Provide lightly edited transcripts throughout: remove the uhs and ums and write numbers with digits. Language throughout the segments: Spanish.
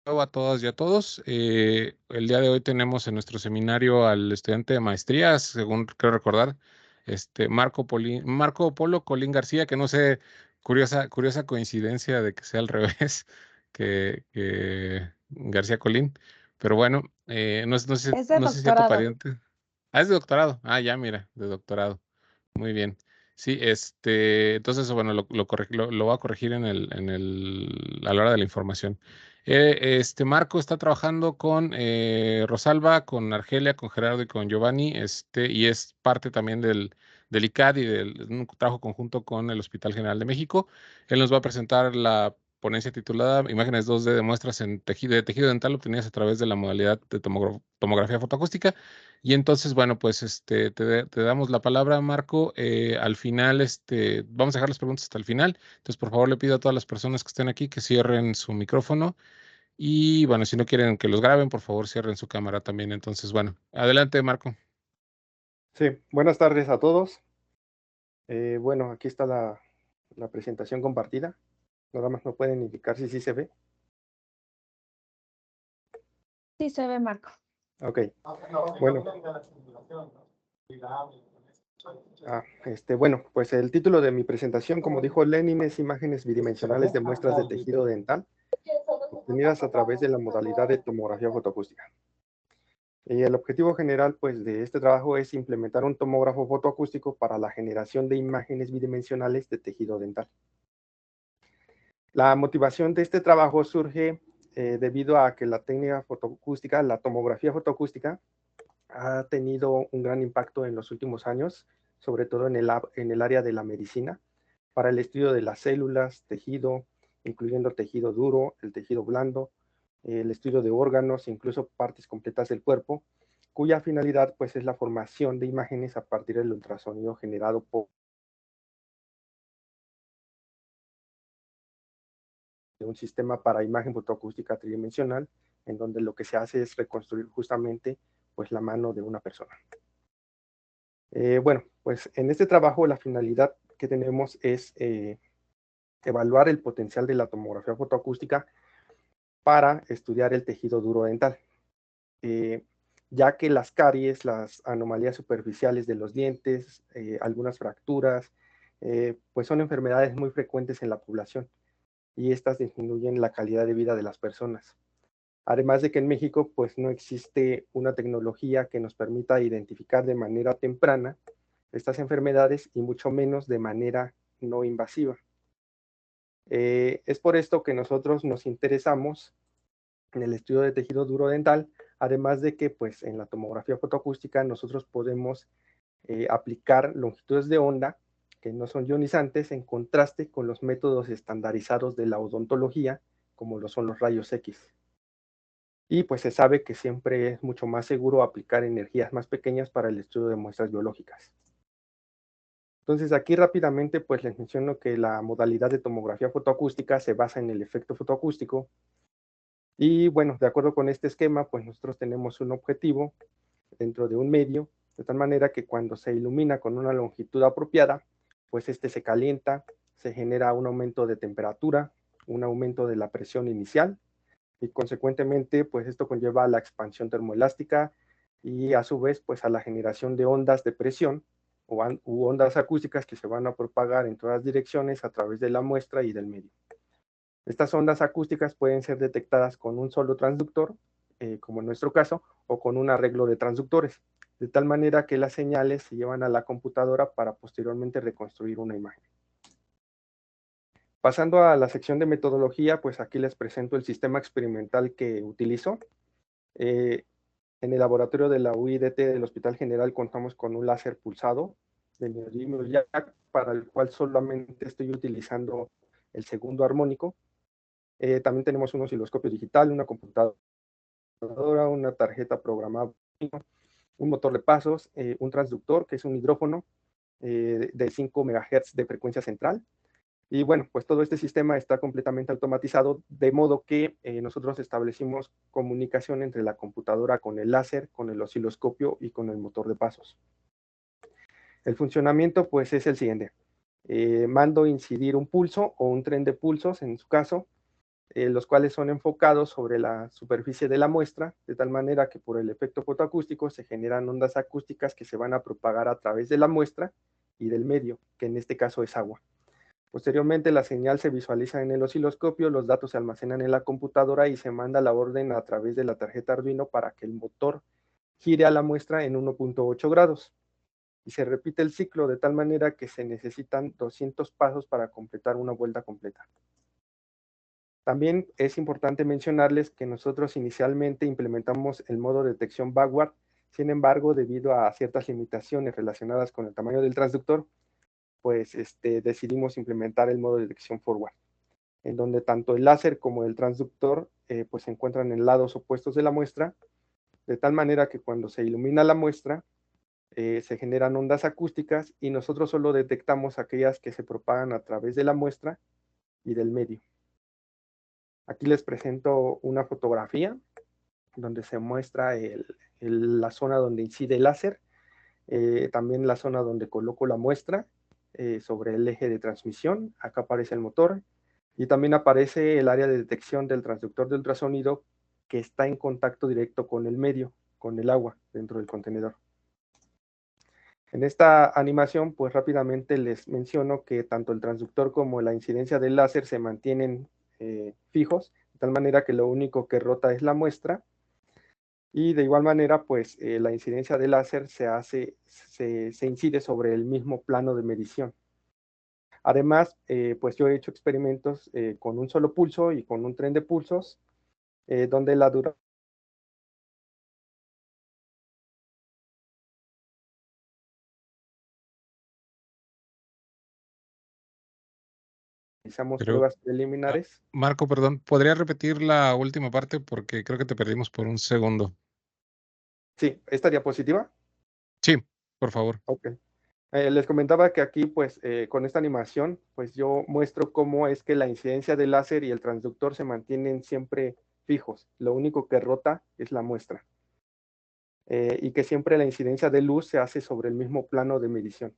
a todas y a todos. El día de hoy tenemos en nuestro seminario al estudiante de maestría, según creo recordar, Marco Polo Colín García, que no sé, curiosa coincidencia de que sea al revés que García Colín, pero bueno, Es de no sé si sea tu doctorado. pariente. Ah, es de doctorado. Ah, ya, mira, de doctorado. Muy bien. Sí, entonces, bueno, lo voy a corregir a la hora de la información. Marco está trabajando con Rosalba, con Argelia, con Gerardo y con Giovanni, y es parte también del ICAD y del un trabajo conjunto con el Hospital General de México. Él nos va a presentar la ponencia titulada Imágenes 2D de muestras de tejido dental obtenidas a través de la modalidad de tomografía fotoacústica. Y entonces, bueno, pues te damos la palabra, Marco. Al final, vamos a dejar las preguntas hasta el final. Entonces, por favor, le pido a todas las personas que estén aquí que cierren su micrófono. Y bueno, si no quieren que los graben, por favor, cierren su cámara también. Entonces, bueno, adelante, Marco. Sí, buenas tardes a todos. Bueno, aquí está la presentación compartida. Nada más me pueden indicar si sí se ve. Sí, se ve, Marco. Ok, bueno. Bueno, pues el título de mi presentación, como dijo Lenin, es Imágenes bidimensionales de muestras de tejido dental obtenidas a través de la modalidad de tomografía fotoacústica. Y el objetivo general, pues, de este trabajo es implementar un tomógrafo fotoacústico para la generación de imágenes bidimensionales de tejido dental. La motivación de este trabajo surge debido a que la técnica fotoacústica, la tomografía fotoacústica, ha tenido un gran impacto en los últimos años, sobre todo en el área de la medicina, para el estudio de las células, tejido, incluyendo tejido duro, el tejido blando, el estudio de órganos, incluso partes completas del cuerpo, cuya finalidad pues es la formación de imágenes a partir del ultrasonido generado por un sistema para imagen fotoacústica tridimensional, en donde lo que se hace es reconstruir justamente pues la mano de una persona. Bueno, pues en este trabajo la finalidad que tenemos es evaluar el potencial de la tomografía fotoacústica para estudiar el tejido duro dental, ya que las caries, las anomalías superficiales de los dientes, algunas fracturas, pues son enfermedades muy frecuentes en la población y estas disminuyen la calidad de vida de las personas. Además de que en México pues no existe una tecnología que nos permita identificar de manera temprana estas enfermedades y mucho menos de manera no invasiva. Es por esto que nosotros nos interesamos en el estudio de tejido duro dental, además de que pues en la tomografía fotoacústica nosotros podemos aplicar longitudes de onda que no son ionizantes en contraste con los métodos estandarizados de la odontología, como lo son los rayos X. Y pues se sabe que siempre es mucho más seguro aplicar energías más pequeñas para el estudio de muestras biológicas. Entonces aquí rápidamente pues les menciono que la modalidad de tomografía fotoacústica se basa en el efecto fotoacústico y bueno, de acuerdo con este esquema pues nosotros tenemos un objetivo dentro de un medio, de tal manera que cuando se ilumina con una longitud apropiada, pues este se calienta, se genera un aumento de temperatura, un aumento de la presión inicial y consecuentemente pues esto conlleva a la expansión termoelástica y a su vez pues a la generación de ondas de presión u ondas acústicas que se van a propagar en todas direcciones a través de la muestra y del medio. Estas ondas acústicas pueden ser detectadas con un solo transductor, como en nuestro caso, o con un arreglo de transductores, de tal manera que las señales se llevan a la computadora para posteriormente reconstruir una imagen. Pasando a la sección de metodología, pues aquí les presento el sistema experimental que utilizo. En el laboratorio de la UIDT del Hospital General contamos con un láser pulsado de neodymium jack, para el cual solamente estoy utilizando el segundo armónico. También tenemos un osciloscopio digital, una computadora, una tarjeta programable, un motor de pasos, un transductor que es un hidrófono de 5 MHz de frecuencia central. Y bueno, pues todo este sistema está completamente automatizado, de modo que nosotros establecimos comunicación entre la computadora con el láser, con el osciloscopio y con el motor de pasos. El funcionamiento pues es el siguiente. Mando incidir un pulso o un tren de pulsos en su caso, los cuales son enfocados sobre la superficie de la muestra, de tal manera que por el efecto fotoacústico se generan ondas acústicas que se van a propagar a través de la muestra y del medio, que en este caso es agua. Posteriormente, la señal se visualiza en el osciloscopio, los datos se almacenan en la computadora y se manda la orden a través de la tarjeta Arduino para que el motor gire a la muestra en 1.8 grados. Y se repite el ciclo de tal manera que se necesitan 200 pasos para completar una vuelta completa. También es importante mencionarles que nosotros inicialmente implementamos el modo de detección backward, sin embargo, debido a ciertas limitaciones relacionadas con el tamaño del transductor, pues decidimos implementar el modo de detección forward, en donde tanto el láser como el transductor pues se encuentran en lados opuestos de la muestra, de tal manera que cuando se ilumina la muestra, se generan ondas acústicas y nosotros solo detectamos aquellas que se propagan a través de la muestra y del medio. Aquí les presento una fotografía donde se muestra la zona donde incide el láser, también la zona donde coloco la muestra sobre el eje de transmisión. Acá aparece el motor y también aparece el área de detección del transductor de ultrasonido que está en contacto directo con el medio, con el agua dentro del contenedor. En esta animación, pues rápidamente les menciono que tanto el transductor como la incidencia del láser se mantienen fijos, de tal manera que lo único que rota es la muestra, y de igual manera, pues la incidencia del láser se incide sobre el mismo plano de medición. Además, pues yo he hecho experimentos con un solo pulso y con un tren de pulsos, donde la duración realizamos Pero, pruebas preliminares. Marco, perdón, ¿podría repetir la última parte? Porque creo que te perdimos por un segundo. Sí, esta diapositiva. Sí, por favor. Ok. Les comentaba que aquí, pues, con esta animación, pues yo muestro cómo es que la incidencia del láser y el transductor se mantienen siempre fijos. Lo único que rota es la muestra. Y que siempre la incidencia de luz se hace sobre el mismo plano de medición.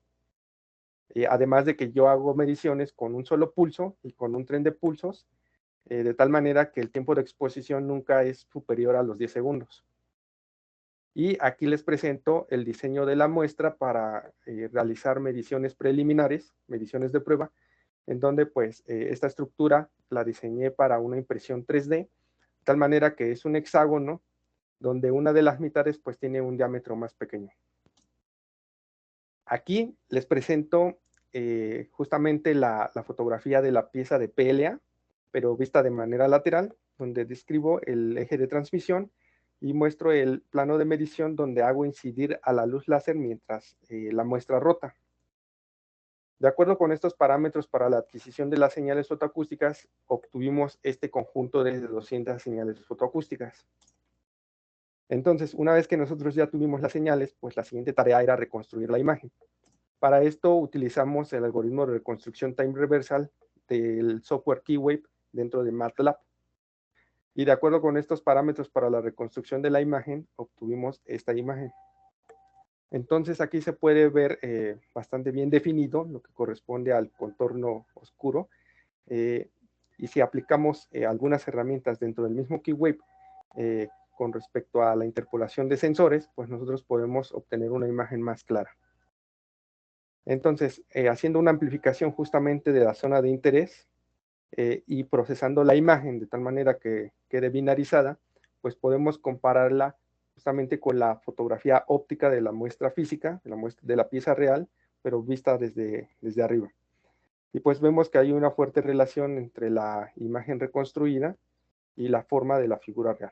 Además de que yo hago mediciones con un solo pulso y con un tren de pulsos, de tal manera que el tiempo de exposición nunca es superior a los 10 segundos. Y aquí les presento el diseño de la muestra para realizar mediciones preliminares, mediciones de prueba, en donde pues esta estructura la diseñé para una impresión 3D, de tal manera que es un hexágono donde una de las mitades pues tiene un diámetro más pequeño. Aquí les presento justamente la fotografía de la pieza de PLA, pero vista de manera lateral, donde describo el eje de transmisión y muestro el plano de medición donde hago incidir a la luz láser mientras la muestra rota. De acuerdo con estos parámetros para la adquisición de las señales fotoacústicas, obtuvimos este conjunto de 200 señales fotoacústicas. Entonces, una vez que nosotros ya tuvimos las señales, pues la siguiente tarea era reconstruir la imagen. Para esto utilizamos el algoritmo de reconstrucción time reversal del software Keywave dentro de MATLAB. Y de acuerdo con estos parámetros para la reconstrucción de la imagen, obtuvimos esta imagen. Entonces aquí se puede ver bastante bien definido lo que corresponde al contorno oscuro. Y si aplicamos algunas herramientas dentro del mismo Keywave con respecto a la interpolación de sensores, pues nosotros podemos obtener una imagen más clara. Entonces, haciendo una amplificación justamente de la zona de interés y procesando la imagen de tal manera que quede binarizada, pues podemos compararla justamente con la fotografía óptica de la muestra física, de la pieza real, pero vista desde arriba. Y pues vemos que hay una fuerte relación entre la imagen reconstruida y la forma de la figura real.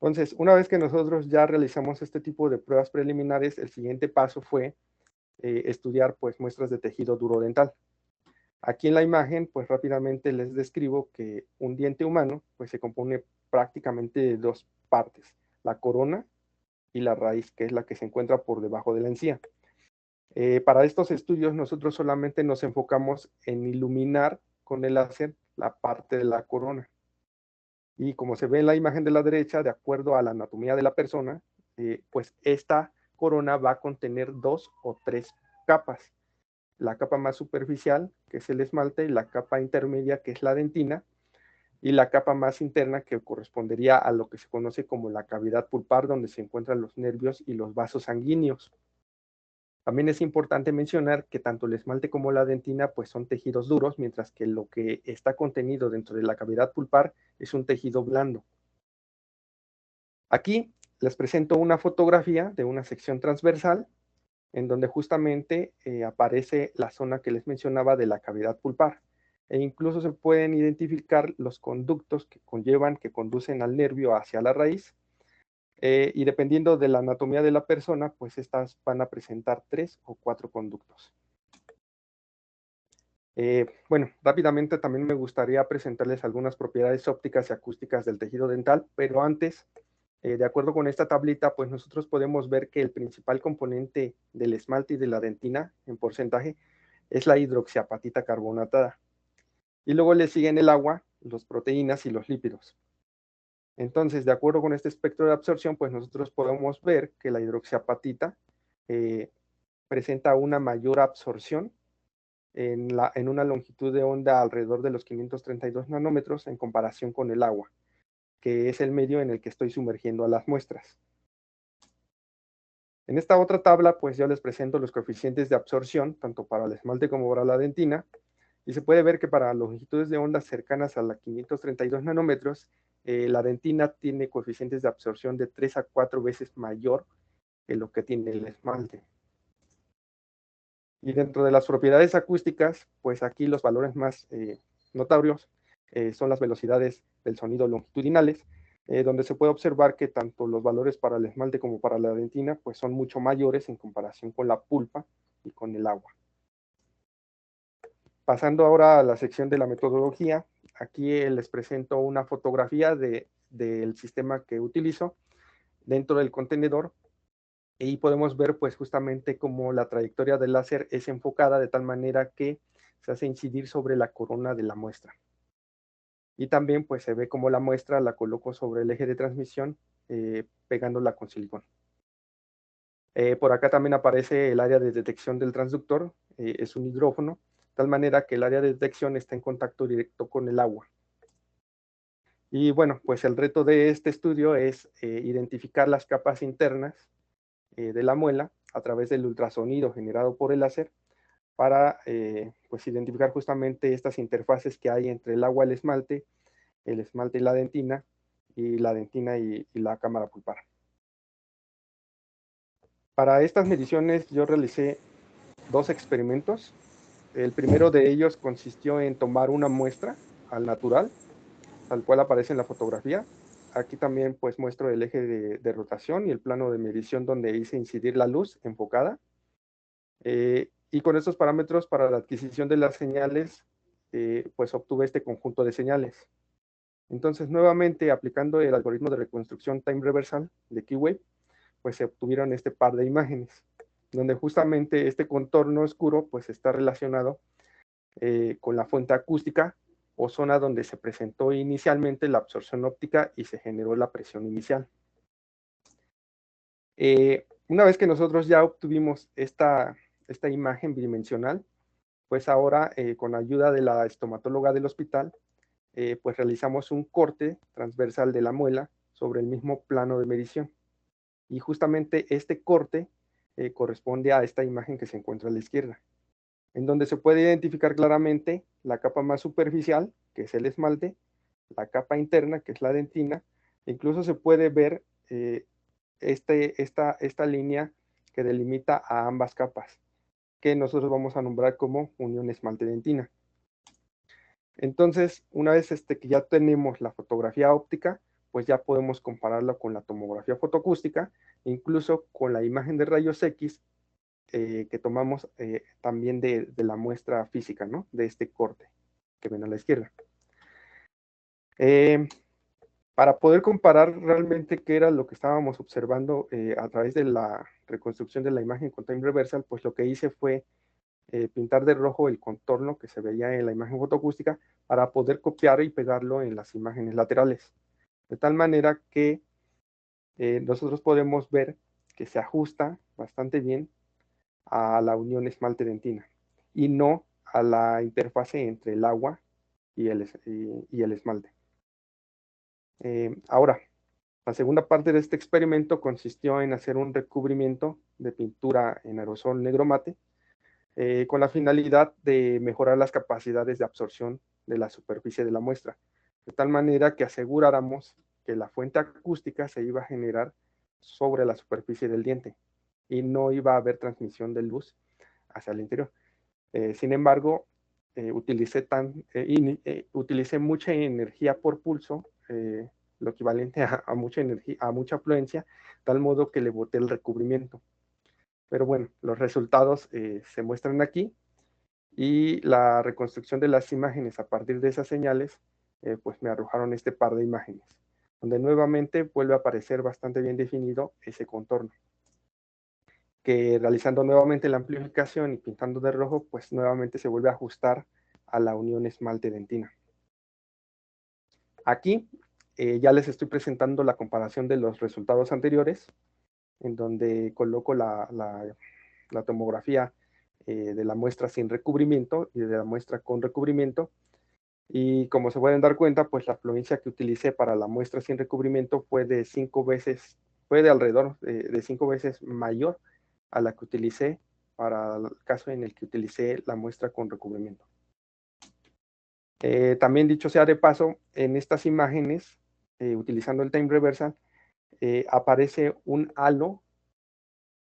Entonces, una vez que nosotros ya realizamos este tipo de pruebas preliminares, el siguiente paso fue estudiar pues muestras de tejido durodental. Aquí en la imagen pues rápidamente les describo que un diente humano pues se compone prácticamente de dos partes, la corona y la raíz, que es la que se encuentra por debajo de la encía. Para estos estudios nosotros solamente nos enfocamos en iluminar con el láser la parte de la corona. Y como se ve en la imagen de la derecha, de acuerdo a la anatomía de la persona, pues esta corona va a contener 2 o 3 capas. La capa más superficial, que es el esmalte, y la capa intermedia, que es la dentina, y la capa más interna que correspondería a lo que se conoce como la cavidad pulpar, donde se encuentran los nervios y los vasos sanguíneos. También es importante mencionar que tanto el esmalte como la dentina pues son tejidos duros, mientras que lo que está contenido dentro de la cavidad pulpar es un tejido blando. Aquí les presento una fotografía de una sección transversal en donde justamente aparece la zona que les mencionaba de la cavidad pulpar. E incluso se pueden identificar los conductos que conducen al nervio hacia la raíz. Y dependiendo de la anatomía de la persona, pues estas van a presentar 3 o 4 conductos. Bueno, rápidamente también me gustaría presentarles algunas propiedades ópticas y acústicas del tejido dental, pero antes, de acuerdo con esta tablita, pues nosotros podemos ver que el principal componente del esmalte y de la dentina, en porcentaje, es la hidroxiapatita carbonatada. Y luego le siguen el agua, las proteínas y los lípidos. Entonces, de acuerdo con este espectro de absorción, pues nosotros podemos ver que la hidroxiapatita presenta una mayor absorción en una longitud de onda alrededor de los 532 nanómetros en comparación con el agua, que es el medio en el que estoy sumergiendo a las muestras. En esta otra tabla, pues yo les presento los coeficientes de absorción, tanto para el esmalte como para la dentina, y se puede ver que para longitudes de onda cercanas a las 532 nanómetros, la dentina tiene coeficientes de absorción de 3 a 4 veces mayor que lo que tiene el esmalte. Y dentro de las propiedades acústicas, pues aquí los valores más notables son las velocidades del sonido longitudinales, donde se puede observar que tanto los valores para el esmalte como para la dentina pues son mucho mayores en comparación con la pulpa y con el agua. Pasando ahora a la sección de la metodología, aquí les presento una fotografía del sistema que utilizo dentro del contenedor. Y podemos ver pues justamente cómo la trayectoria del láser es enfocada de tal manera que se hace incidir sobre la corona de la muestra. Y también pues se ve cómo la muestra la coloco sobre el eje de transmisión pegándola con silicón. Por acá también aparece el área de detección del transductor, es un hidrófono, de tal manera que el área de detección está en contacto directo con el agua. Y bueno, pues el reto de este estudio es identificar las capas internas de la muela a través del ultrasonido generado por el láser para pues identificar justamente estas interfaces que hay entre el agua y el esmalte y la dentina y la cámara pulpar. Para estas mediciones yo realicé 2 experimentos. El primero de ellos consistió en tomar una muestra al natural, tal cual aparece en la fotografía. Aquí también pues muestro el eje de rotación y el plano de medición donde hice incidir la luz enfocada. Y con estos parámetros para la adquisición de las señales, pues obtuve este conjunto de señales. Entonces, nuevamente, aplicando el algoritmo de reconstrucción time reversal de Keywave, pues se obtuvieron este par de imágenes, donde justamente este contorno oscuro pues está relacionado con la fuente acústica o zona donde se presentó inicialmente la absorción óptica y se generó la presión inicial. Una vez que nosotros ya obtuvimos esta imagen bidimensional, pues ahora con la ayuda de la estomatóloga del hospital, pues realizamos un corte transversal de la muela sobre el mismo plano de medición. Y justamente este corte corresponde a esta imagen que se encuentra a la izquierda, en donde se puede identificar claramente la capa más superficial, que es el esmalte, la capa interna, que es la dentina, e incluso se puede ver esta línea que delimita a ambas capas, que nosotros vamos a nombrar como unión esmalte-dentina. Entonces, una vez que ya tenemos la fotografía óptica, pues ya podemos compararla con la tomografía fotoacústica, incluso con la imagen de rayos X que tomamos también de la muestra física, ¿no? De este corte que ven a la izquierda. Para poder comparar realmente qué era lo que estábamos observando a través de la reconstrucción de la imagen con time reversal, pues lo que hice fue pintar de rojo el contorno que se veía en la imagen fotoacústica para poder copiar y pegarlo en las imágenes laterales. De tal manera que nosotros podemos ver que se ajusta bastante bien a la unión esmalte-dentina y no a la interfase entre el agua y el esmalte. Ahora, la segunda parte de este experimento consistió en hacer un recubrimiento de pintura en aerosol negro mate con la finalidad de mejorar las capacidades de absorción de la superficie de la muestra, de tal manera que aseguráramos que la fuente acústica se iba a generar sobre la superficie del diente y no iba a haber transmisión de luz hacia el interior. Sin embargo, utilicé mucha energía por pulso, lo equivalente a mucha energía, a mucha afluencia, tal modo que le boté el recubrimiento. Pero bueno, los resultados se muestran aquí y la reconstrucción de las imágenes a partir de esas señales, pues me arrojaron este par de imágenes, donde nuevamente vuelve a aparecer bastante bien definido ese contorno, que realizando nuevamente la amplificación y pintando de rojo, pues nuevamente se vuelve a ajustar a la unión esmalte-dentina. Aquí ya les estoy presentando la comparación de los resultados anteriores, en donde coloco la tomografía de la muestra sin recubrimiento y de la muestra con recubrimiento. Y como se pueden dar cuenta, pues la afluencia que utilicé para la muestra sin recubrimiento fue de 5 veces, fue de alrededor de 5 veces mayor a la que utilicé para el caso en el que utilicé la muestra con recubrimiento. También dicho sea de paso, en estas imágenes, utilizando el time reversal, aparece un halo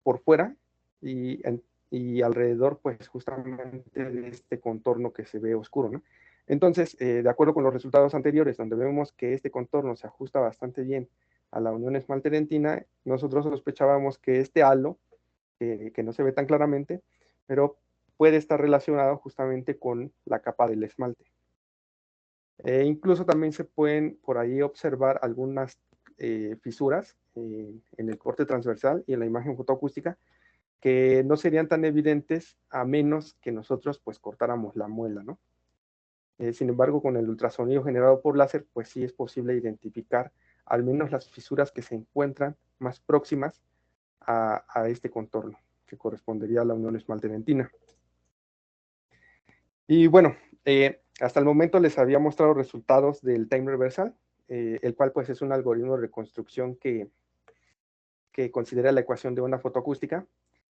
por fuera y alrededor, pues justamente de este contorno que se ve oscuro, ¿no? Entonces, de acuerdo con los resultados anteriores, donde vemos que este contorno se ajusta bastante bien a la unión esmalte-dentina, nosotros sospechábamos que este halo, que no se ve tan claramente, pero puede estar relacionado justamente con la capa del esmalte. Incluso también se pueden por ahí observar algunas fisuras en el corte transversal y en la imagen fotoacústica que no serían tan evidentes a menos que nosotros pues cortáramos la muela, ¿no? Sin embargo, con el ultrasonido generado por láser, pues sí es posible identificar al menos las fisuras que se encuentran más próximas a este contorno, que correspondería a la unión esmalte-dentina. Y bueno, hasta el momento les había mostrado resultados del time reversal, el cual pues es un algoritmo de reconstrucción que considera la ecuación de onda fotoacústica.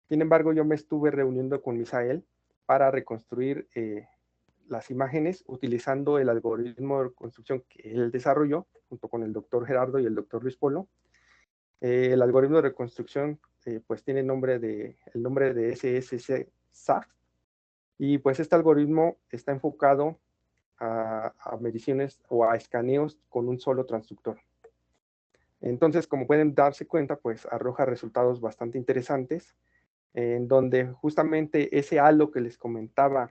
Sin embargo, yo me estuve reuniendo con Misael para reconstruir las imágenes utilizando el algoritmo de reconstrucción que él desarrolló junto con el doctor Gerardo y el doctor Luis Polo. El algoritmo de reconstrucción pues tiene el nombre de SSC-SAF y pues este algoritmo está enfocado a mediciones o a escaneos con un solo transductor. Entonces, como pueden darse cuenta, pues arroja resultados bastante interesantes, en donde justamente ese halo que les comentaba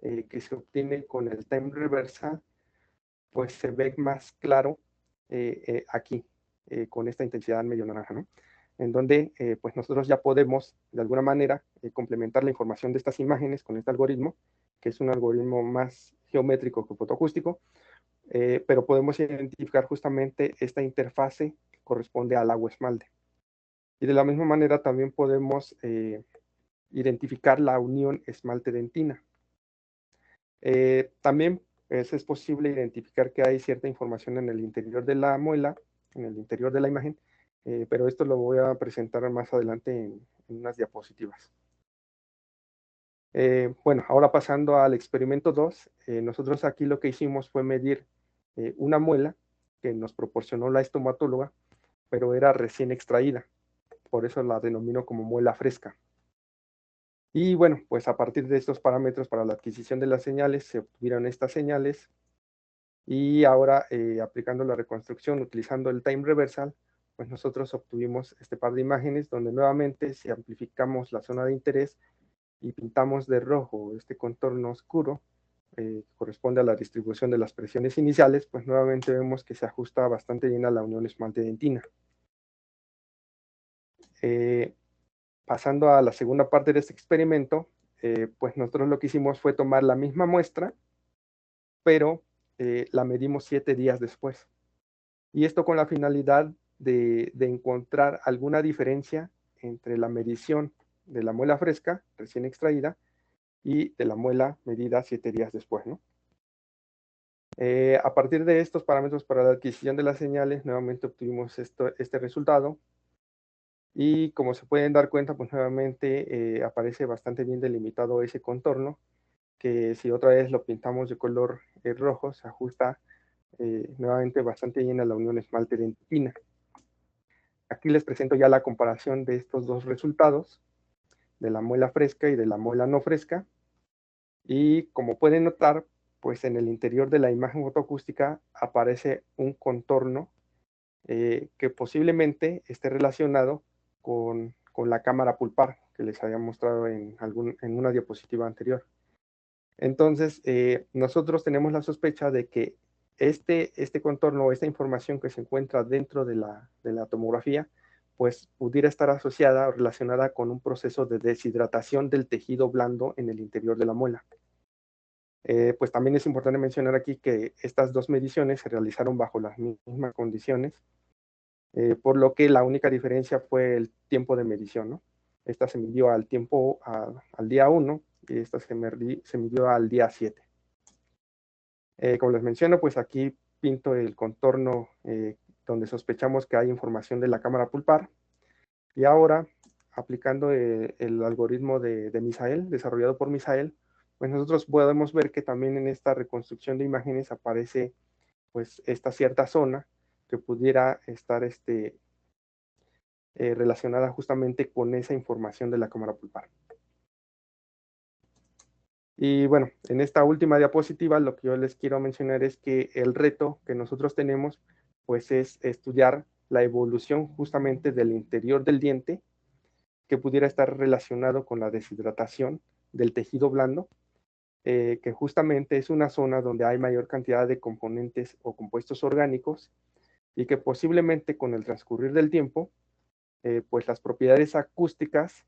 que se obtiene con el time reversal, pues se ve más claro aquí, con esta intensidad medio naranja, ¿no? En donde pues nosotros ya podemos, de alguna manera, complementar la información de estas imágenes con este algoritmo, que es un algoritmo más geométrico que fotoacústico, pero podemos identificar justamente esta interfase que corresponde al agua esmalte. Y de la misma manera también podemos identificar la unión esmalte-dentina. También es posible identificar que hay cierta información en el interior de la muela, en el interior de la imagen, pero esto lo voy a presentar más adelante en unas diapositivas. Bueno, ahora pasando al experimento 2, nosotros aquí lo que hicimos fue medir una muela que nos proporcionó la estomatóloga, pero era recién extraída, por eso la denomino como muela fresca. Y bueno, pues a partir de estos parámetros para la adquisición de las señales, se obtuvieron estas señales y ahora aplicando la reconstrucción utilizando el time reversal, pues nosotros obtuvimos este par de imágenes donde nuevamente si amplificamos la zona de interés y pintamos de rojo este contorno oscuro, corresponde a la distribución de las presiones iniciales, pues nuevamente vemos que se ajusta bastante bien a la unión esmalte-dentina. Pasando a la segunda parte de este experimento, pues nosotros lo que hicimos fue tomar la misma muestra, pero la medimos 7 días después. Y esto con la finalidad de encontrar alguna diferencia entre la medición de la muela fresca, recién extraída, y de la muela medida 7 días después, ¿no? A partir de estos parámetros para la adquisición de las señales, nuevamente obtuvimos este resultado. Y como se pueden dar cuenta, pues nuevamente aparece bastante bien delimitado ese contorno, que si otra vez lo pintamos de color rojo, se ajusta nuevamente bastante bien a la unión esmalte-dentina. Aquí les presento ya la comparación de estos dos resultados, de la muela fresca y de la muela no fresca. Y como pueden notar, pues en el interior de la imagen fotoacústica aparece un contorno que posiblemente esté relacionado con la cámara pulpar que les había mostrado en una diapositiva anterior. Entonces, nosotros tenemos la sospecha de que este contorno, esta información que se encuentra dentro de la tomografía, pues pudiera estar asociada o relacionada con un proceso de deshidratación del tejido blando en el interior de la muela. Pues también es importante mencionar aquí que estas dos mediciones se realizaron bajo las mismas condiciones, por lo que la única diferencia fue el tiempo de medición, ¿no? Esta se midió al día 1 y esta se midió al día 7. Como les menciono, pues aquí pinto el contorno donde sospechamos que hay información de la cámara pulpar. Y ahora, aplicando el algoritmo de Misael, desarrollado por Misael, pues nosotros podemos ver que también en esta reconstrucción de imágenes aparece pues esta cierta zona que pudiera estar relacionada justamente con esa información de la cámara pulpar. Y bueno, en esta última diapositiva lo que yo les quiero mencionar es que el reto que nosotros tenemos pues es estudiar la evolución justamente del interior del diente que pudiera estar relacionado con la deshidratación del tejido blando, que justamente es una zona donde hay mayor cantidad de componentes o compuestos orgánicos y que posiblemente con el transcurrir del tiempo, pues las propiedades acústicas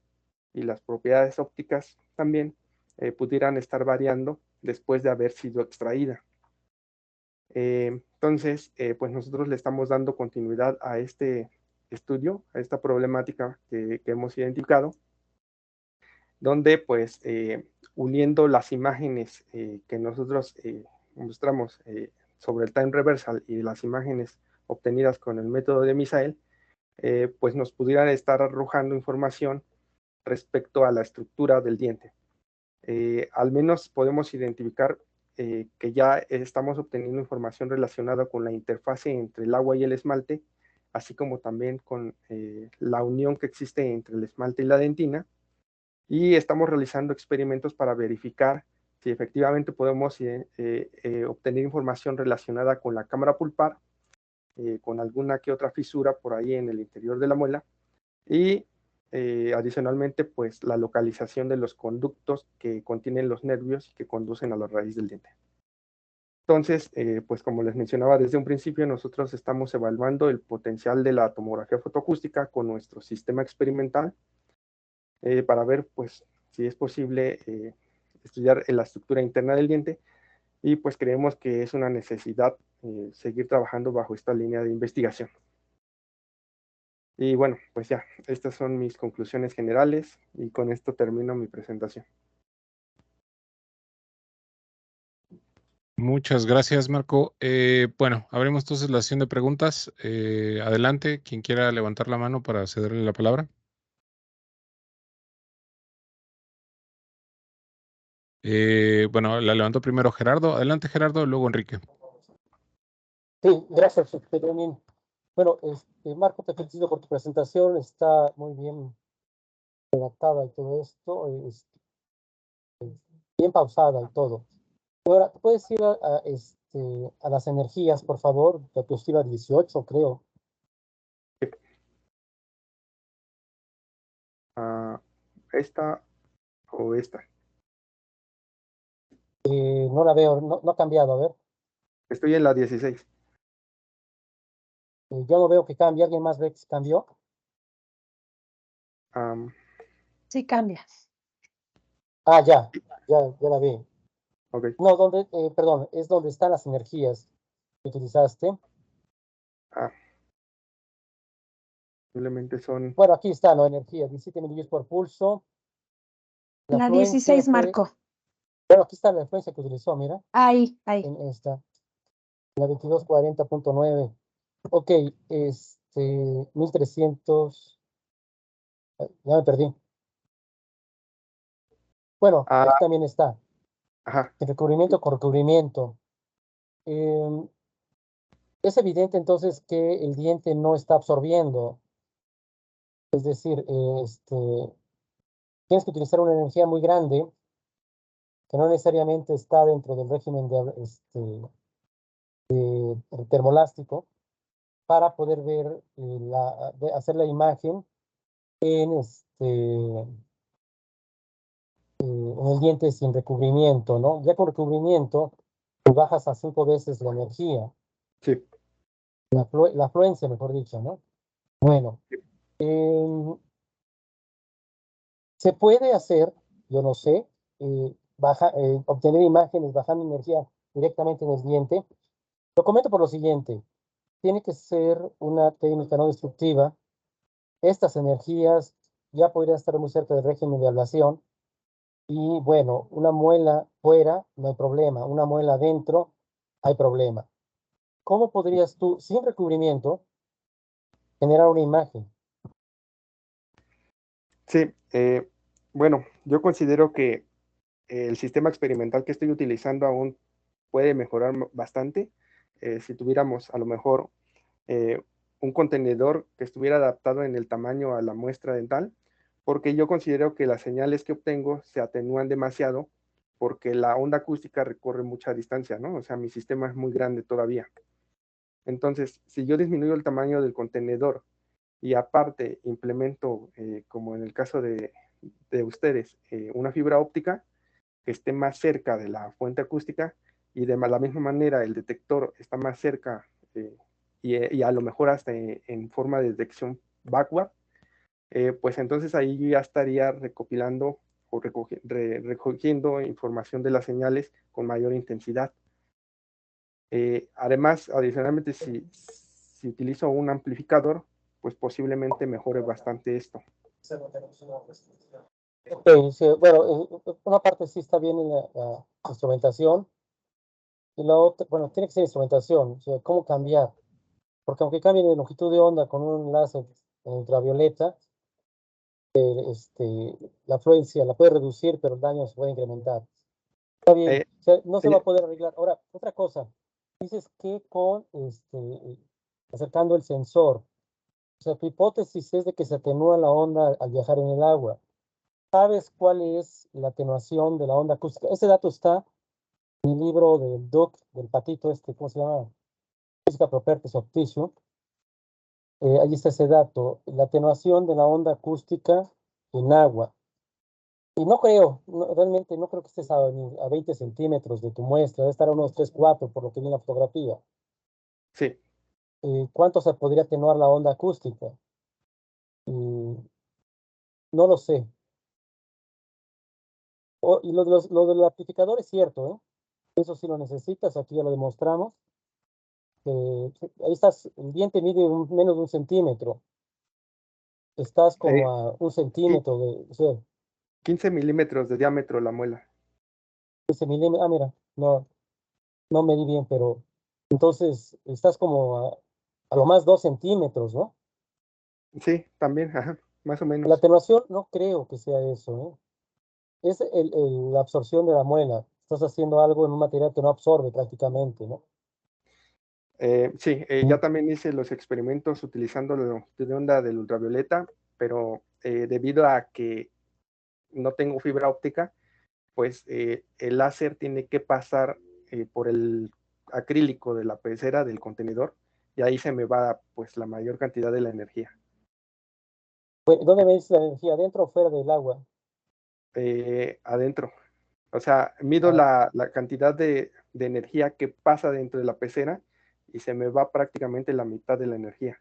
y las propiedades ópticas también pudieran estar variando después de haber sido extraída. Entonces, pues nosotros le estamos dando continuidad a este estudio, a esta problemática que hemos identificado, donde pues uniendo las imágenes que nosotros mostramos sobre el time reversal y las imágenes obtenidas con el método de Misael, pues nos pudieran estar arrojando información respecto a la estructura del diente. Al menos podemos identificar que ya estamos obteniendo información relacionada con la interfase entre el agua y el esmalte, así como también con la unión que existe entre el esmalte y la dentina, y estamos realizando experimentos para verificar si efectivamente podemos obtener información relacionada con la cámara pulpar, con alguna que otra fisura por ahí en el interior de la muela, y adicionalmente pues la localización de los conductos que contienen los nervios y que conducen a la raíz del diente. Entonces, pues como les mencionaba desde un principio, nosotros estamos evaluando el potencial de la tomografía fotoacústica con nuestro sistema experimental para ver pues si es posible estudiar la estructura interna del diente, y pues creemos que es una necesidad seguir trabajando bajo esta línea de investigación. Y bueno, pues ya, estas son mis conclusiones generales y con esto termino mi presentación. Muchas gracias, Marco. Bueno, abrimos entonces la sesión de preguntas. Adelante, quien quiera levantar la mano para cederle la palabra. Bueno, la levantó primero Gerardo. Adelante, Gerardo, luego Enrique. Sí, gracias, Benjamín. Bueno, Marco, te felicito por tu presentación. Está muy bien redactada y todo esto. Bien pausada y todo. Ahora, ¿puedes ir a las energías, por favor? Diapositiva 18, creo. ¿Esta o esta? No la veo, no ha cambiado, a ver. Estoy en la 16. Yo no veo que cambie. ¿Alguien más ve que cambió? Sí cambia. Ah, ya la vi. Okay. No, perdón, es donde están las energías que utilizaste. Simplemente son... Bueno, aquí está, ¿no? Energía, 17 milillos por pulso. La 16, Marco. Bueno, aquí está la frecuencia que utilizó, mira. Ahí. En esta. La 2240.9. Ok, 1300. Ya me perdí. Bueno, Ah, aquí también está. ajá, El recubrimiento con recubrimiento. Es evidente entonces que el diente no está absorbiendo. Es decir, tienes que utilizar una energía muy grande que no necesariamente está dentro del régimen de termoelástico para poder ver, hacer la imagen en, en el diente sin recubrimiento, ¿no? Ya con recubrimiento, tú bajas a 5 veces la energía, sí. la afluencia, mejor dicho, ¿no? Bueno, em, se puede hacer, yo no sé, obtener imágenes bajando energía directamente en el diente. Lo comento por lo siguiente, tiene que ser una técnica no destructiva. Estas energías ya podrían estar muy cerca del régimen de ablación. Y bueno, una muela fuera, no hay problema. Una muela adentro, hay problema. ¿Cómo podrías tú, sin recubrimiento, generar una imagen? Sí, bueno, yo considero que el sistema experimental que estoy utilizando aún puede mejorar bastante. Si tuviéramos a lo mejor un contenedor que estuviera adaptado en el tamaño a la muestra dental, porque yo considero que las señales que obtengo se atenúan demasiado porque la onda acústica recorre mucha distancia, ¿no? O sea, mi sistema es muy grande todavía. Entonces, si yo disminuyo el tamaño del contenedor y aparte implemento, como en el caso de ustedes, una fibra óptica que esté más cerca de la fuente acústica y de la misma manera el detector está más cerca, y a lo mejor hasta en forma de detección backward, pues entonces ahí yo ya estaría recopilando o recogiendo información de las señales con mayor intensidad. Además, adicionalmente, si utilizo un amplificador, pues posiblemente mejore bastante esto. Ok, sí, bueno, una parte sí está bien en la instrumentación y la otra, bueno, tiene que ser instrumentación, o sea, cómo cambiar, porque aunque cambie de longitud de onda con un láser en ultravioleta, la afluencia la puede reducir, pero el daño se puede incrementar. Está bien, Eh, o sea, no se va a señor, poder arreglar. Ahora, otra cosa, dices que con acercando el sensor, o sea, tu hipótesis es de que se atenúa la onda al viajar en el agua. ¿Sabes cuál es la atenuación de la onda acústica? Ese dato está en el libro del Duck, del patito ¿cómo se llama? Física Properties of Tissue. Ahí está ese dato, la atenuación de la onda acústica en agua. Y no creo, realmente no creo que estés a 20 centímetros de tu muestra, debe estar a unos 3, 4, por lo que vi en la fotografía. sí, ¿Cuánto se podría atenuar la onda acústica? No lo sé. Y lo del amplificador es cierto, ¿eh? Eso sí lo necesitas, aquí ya lo demostramos. Ahí estás, el diente mide menos de 1 centímetro. Estás como eh, a 1 centímetro o sea, 15 milímetros de diámetro la muela. 15 milímetros. Ah, mira, no medí bien, pero entonces estás como a lo más 2 centímetros, ¿no? Sí, también, ajá, más o La menos. atenuación no creo que sea eso, ¿eh? Es la absorción de la muela. Estás haciendo algo en un material que no absorbe prácticamente, ¿no? Sí, ya también hice los experimentos utilizando la longitud de onda del ultravioleta, pero debido a que no tengo fibra óptica, pues el láser tiene que pasar por el acrílico de la pecera del contenedor y ahí se me va pues la mayor cantidad de la energía. Bueno, ¿dónde medís la energía? ¿Dentro o fuera del agua? Adentro. O sea, mido Ah, la cantidad de energía que pasa dentro de la pecera y se me va prácticamente la mitad de la energía.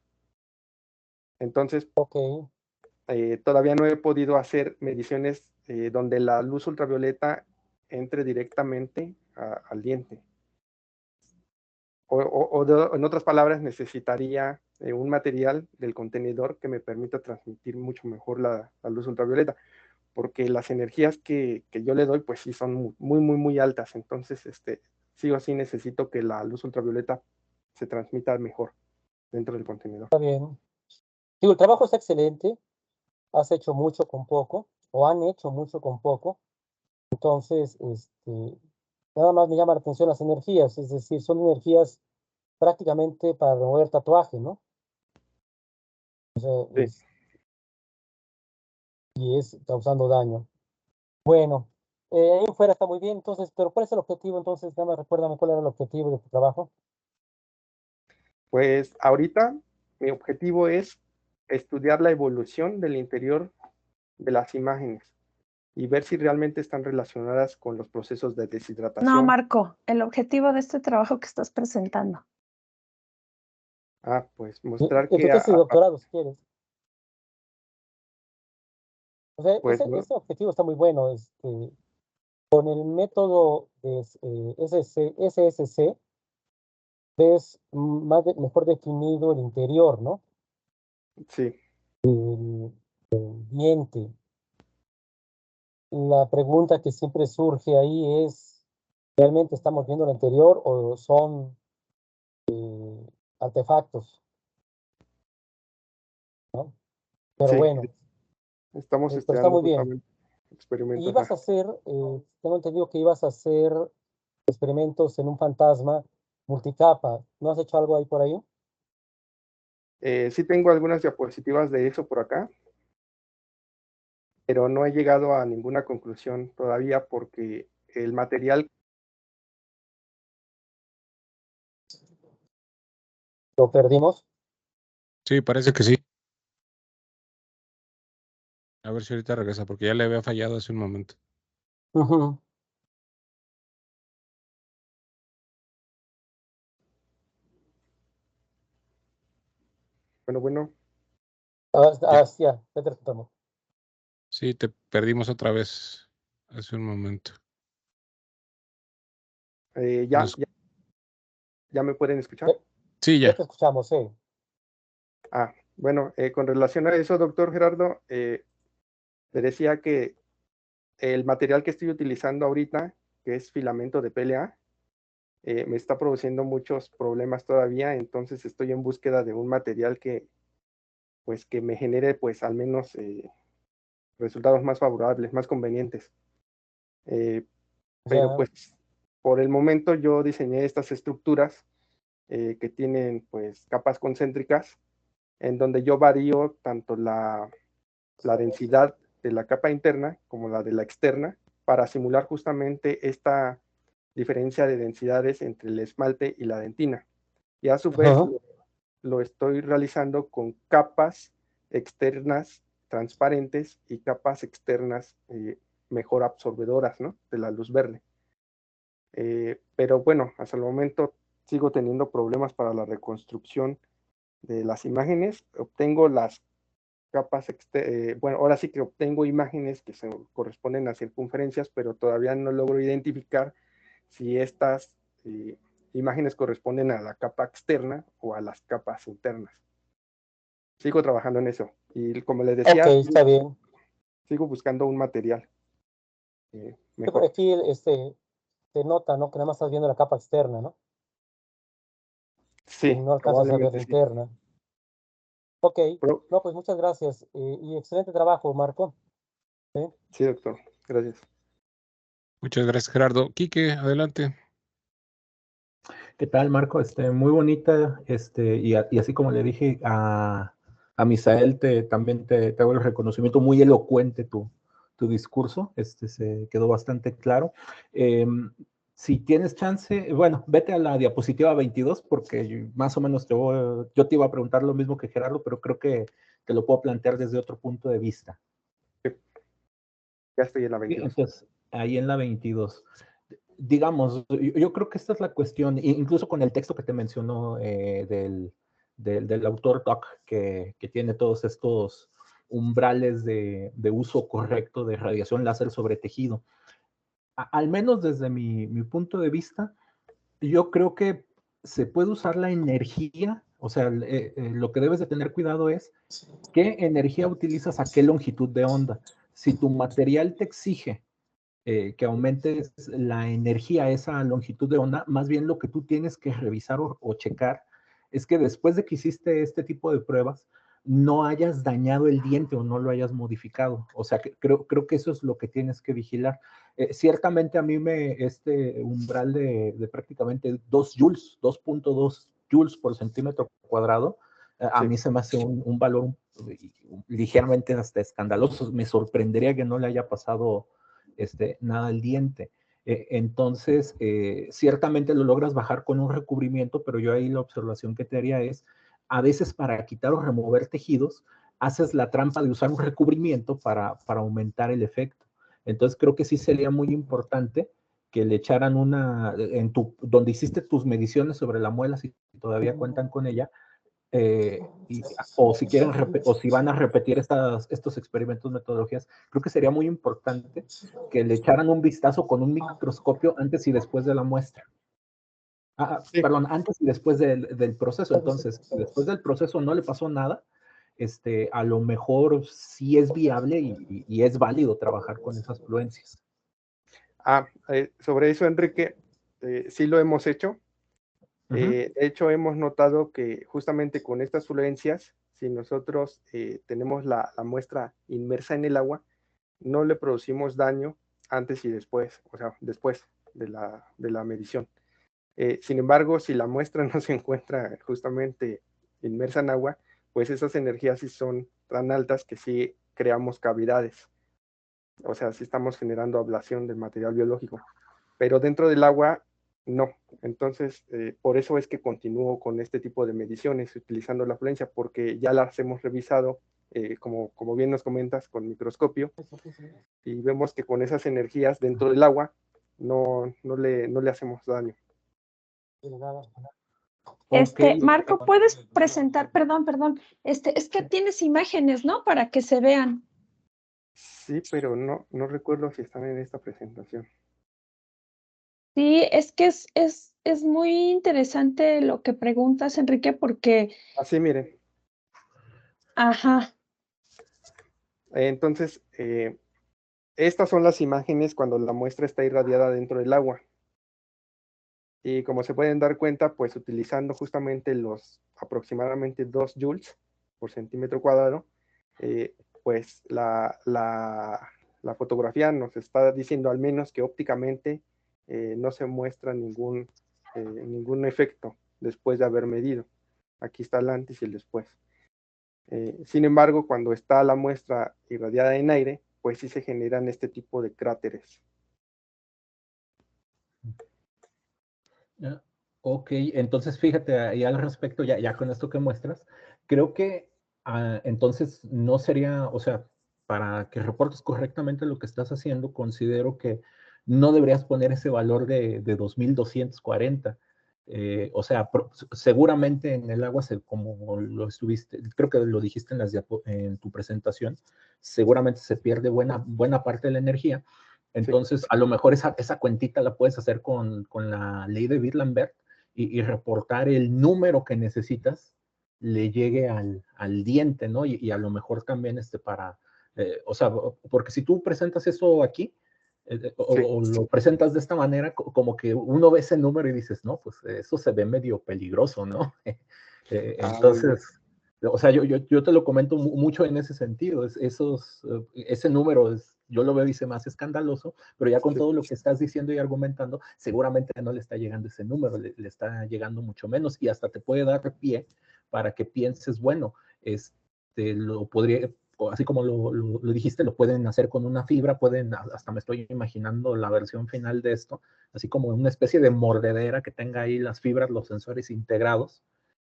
Entonces, ok. todavía no he podido hacer mediciones donde la luz ultravioleta entre directamente al diente. En otras palabras, necesitaría un material del contenedor que me permita transmitir mucho mejor la luz ultravioleta, porque las energías que yo le doy, pues sí son muy, muy, muy altas. Entonces, sí o sí necesito que la luz ultravioleta se transmita mejor dentro del contenedor. Está bien. Digo, el trabajo está excelente. Has hecho mucho con poco, o han hecho mucho con poco. Entonces, nada más me llama la atención las energías, es decir, son energías prácticamente para remover tatuaje, ¿no? O sea, Sí. y es causando daño. Bueno, ahí en fuera está muy bien, entonces, pero ¿cuál es el objetivo? Entonces, nada más recuérdame cuál era el objetivo de tu trabajo. Pues ahorita mi objetivo es estudiar la evolución del interior de las imágenes y ver si realmente están relacionadas con los procesos de No, deshidratación. Marco, el objetivo de este trabajo que estás presentando. Pues Y mostrar tu que tesis de doctorado, si quieres. O sea, pues ese objetivo está muy bueno. Con el método SSC ves mejor definido el interior, ¿no? sí, El diente. La pregunta que siempre surge ahí es, ¿realmente estamos viendo el interior o son artefactos? ¿No? Pero sí, bueno, estamos pero está estudiando muy bien. justamente Y experimentos. ibas a hacer, tengo entendido que ibas a hacer experimentos en un fantasma multicapa. ¿No has hecho algo ahí por ahí? Sí tengo algunas diapositivas de eso por acá, pero no he llegado a ninguna conclusión todavía porque el material, ¿Lo perdimos? Sí, parece que sí. A ver si ahorita regresa, porque ya le había fallado hace un momento. Ujú. bueno, Ya. Sí, ya te retomamos. Sí, te perdimos otra vez hace un momento. Nos- ya me pueden escuchar. Ya, Sí, ya ya. te escuchamos, sí. Bueno, con relación a eso, doctor Gerardo, le decía que el material que estoy utilizando ahorita, que es filamento de PLA, me está produciendo muchos problemas todavía, entonces estoy en búsqueda de un material que, pues, que me genere, pues, al menos resultados más favorables, más convenientes. Pero, Ya. pues, por el momento yo diseñé estas estructuras que tienen, pues, capas concéntricas, en donde yo varío tanto la densidad de la capa interna como la de la externa para simular justamente esta diferencia de densidades entre el esmalte y la dentina. Y a su vez Ajá. lo estoy realizando con capas externas transparentes y capas externas mejor absorbedoras, ¿no?, de la luz verde. Pero bueno, hasta el momento sigo teniendo problemas para la reconstrucción de las imágenes. Obtengo las capas, bueno, ahora sí que obtengo imágenes que se corresponden a circunferencias, pero todavía no logro identificar si estas imágenes corresponden a la capa externa o a las capas internas. Sigo trabajando en eso y como les Ok, decía, está bien. sigo buscando un material Sí, por mejor. aquí se nota, ¿no? Que nada más estás viendo la capa externa, ¿no? Y Sí, no alcanzas a ver la probablemente sí. interna. Ok, Pero, no, pues muchas gracias. Y excelente trabajo, Marco. ¿Sí? sí, doctor, gracias. Muchas gracias, Gerardo. Quique, adelante. ¿Qué tal, Marco? Muy bonita, y así como le dije a Misael, también te hago el reconocimiento, muy elocuente tu discurso, se quedó bastante claro. Si tienes chance, bueno, vete a la diapositiva 22, porque más o menos yo te iba a preguntar lo mismo que Gerardo, pero creo que te lo puedo plantear desde otro punto de vista. Ya estoy en la 22. Entonces, ahí en la 22. Digamos, yo creo que esta es la cuestión, incluso con el texto que te mencionó del autor Doc, que tiene todos estos umbrales de uso correcto de radiación láser sobre tejido. Al menos desde mi punto de vista, yo creo que se puede usar la energía, o sea, lo que debes de tener cuidado es qué energía utilizas a qué longitud de onda. Si tu material te exige que aumentes la energía, esa longitud de onda. Más bien lo que tú tienes que revisar o checar es que después de que hiciste este tipo de pruebas, no hayas dañado el diente o no lo hayas modificado. O sea, que creo que eso es lo que tienes que vigilar. Ciertamente a mí este umbral de prácticamente 2 joules, 2.2 joules por centímetro cuadrado, a mí se me hace un valor ligeramente hasta escandaloso. Me sorprendería que no le haya pasado nada al diente. Entonces, ciertamente lo logras bajar con un recubrimiento, pero yo ahí la observación que te haría es, a veces para quitar o remover tejidos, haces la trampa de usar un recubrimiento para aumentar el efecto. Entonces, creo que sí sería muy importante que le echaran donde hiciste tus mediciones sobre la muela, si todavía cuentan con ella, o si quieren, o si van a repetir estos experimentos, metodologías, creo que sería muy importante que le echaran un vistazo con un microscopio antes y después de la muestra. Sí. Perdón, antes y después del proceso. Entonces, si después del proceso no le pasó nada, a lo mejor sí es viable y es válido trabajar con esas fluencias. Sobre eso, Enrique, sí lo hemos hecho. De hecho, hemos notado que justamente con estas fluencias, si nosotros tenemos la muestra inmersa en el agua, no le producimos daño antes y después, o sea, después de la medición. Sin embargo, si la muestra no se encuentra justamente inmersa en agua, pues esas energías sí son tan altas que sí creamos cavidades. O sea, sí estamos generando ablación del material biológico. Pero dentro del agua, no. Entonces, por eso es que continúo con este tipo de mediciones, utilizando la fluencia, porque ya las hemos revisado, como bien nos comentas, con microscopio, y vemos que con esas energías dentro del agua no le hacemos daño. Marco, ¿puedes presentar? Perdón. Es que tienes imágenes, ¿no? Para que se vean. Sí, pero no recuerdo si están en esta presentación. Sí, es que es muy interesante lo que preguntas, Enrique, porque... Así, miren. Ajá. Entonces, estas son las imágenes cuando la muestra está irradiada dentro del agua. Y como se pueden dar cuenta, pues utilizando justamente los aproximadamente 2 joules por centímetro cuadrado, pues la fotografía nos está diciendo al menos que ópticamente no se muestra ningún efecto después de haber medido. Aquí está el antes y el después. Sin embargo, cuando está la muestra irradiada en aire, pues sí se generan este tipo de cráteres. Ok, entonces fíjate ahí al respecto, ya con esto que muestras, creo que entonces no sería, o sea, para que reportes correctamente lo que estás haciendo, considero que no deberías poner ese valor de 2240. O sea, seguramente en el agua, como lo estuviste, creo que lo dijiste en tu presentación, seguramente se pierde buena parte de la energía. Entonces, a lo mejor esa cuentita la puedes hacer con la ley de Birlambert y reportar el número que necesitas le llegue al diente, ¿no? Y a lo mejor también o sea, porque si tú presentas eso aquí, o lo presentas de esta manera, como que uno ve ese número y dices, no, pues eso se ve medio peligroso, ¿no? Entonces, o sea, yo te lo comento mucho en ese sentido, ese número yo lo veo y se me hace escandaloso, pero ya con todo lo que estás diciendo y argumentando, seguramente no le está llegando ese número, le está llegando mucho menos y hasta te puede dar pie para que pienses, bueno, lo podría, así como lo dijiste, lo pueden hacer con una fibra, hasta me estoy imaginando la versión final de esto, así como una especie de mordedera que tenga ahí las fibras, los sensores integrados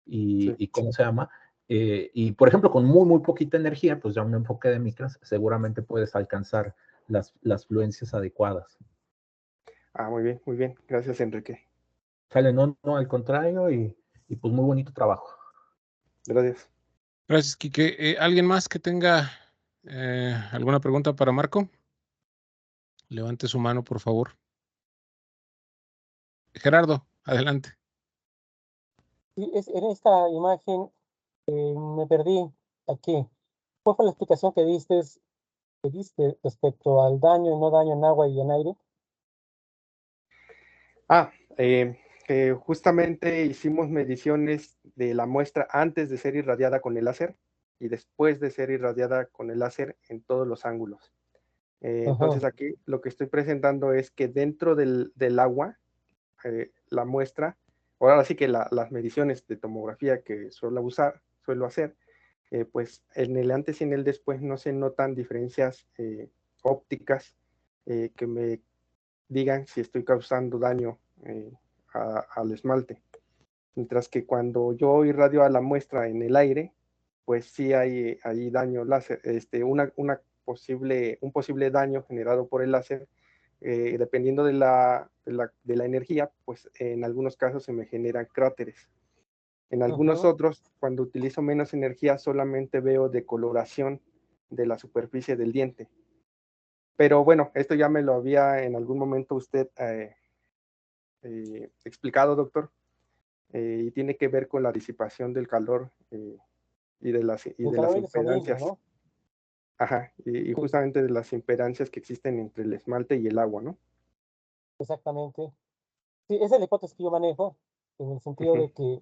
y ¿cómo se llama? Y por ejemplo, con muy poquita energía, pues ya un enfoque de micras, seguramente puedes alcanzar las fluencias adecuadas. Muy bien. Gracias, Enrique. Sale, no, al contrario, y pues muy bonito trabajo. Gracias. Gracias, Quique. ¿Alguien más que tenga alguna pregunta para Marco? Levante su mano, por favor. Gerardo, adelante. Sí, en esta imagen me perdí aquí. ¿Cuál fue la explicación que diste que diste respecto al daño y no daño en agua y en aire? Justamente hicimos mediciones de la muestra antes de ser irradiada con el láser y después de ser irradiada con el láser en todos los ángulos. Entonces aquí lo que estoy presentando es que dentro del agua, la muestra, ahora sí que las mediciones de tomografía que suelo hacer, pues en el antes y en el después no se notan diferencias ópticas que me digan si estoy causando daño al esmalte. Mientras que cuando yo irradio a la muestra en el aire, pues sí hay daño láser, un posible daño generado por el láser, dependiendo de la energía, pues en algunos casos se me generan cráteres. En algunos otros, cuando utilizo menos energía, solamente veo decoloración de la superficie del diente. Pero bueno, esto ya me lo había en algún momento usted explicado, doctor, y tiene que ver con la disipación del calor y de las impedancias. ¿No? Ajá, y justamente de las impedancias que existen entre el esmalte y el agua, ¿no? Exactamente. Sí, esa es la hipótesis que yo manejo, en el sentido de que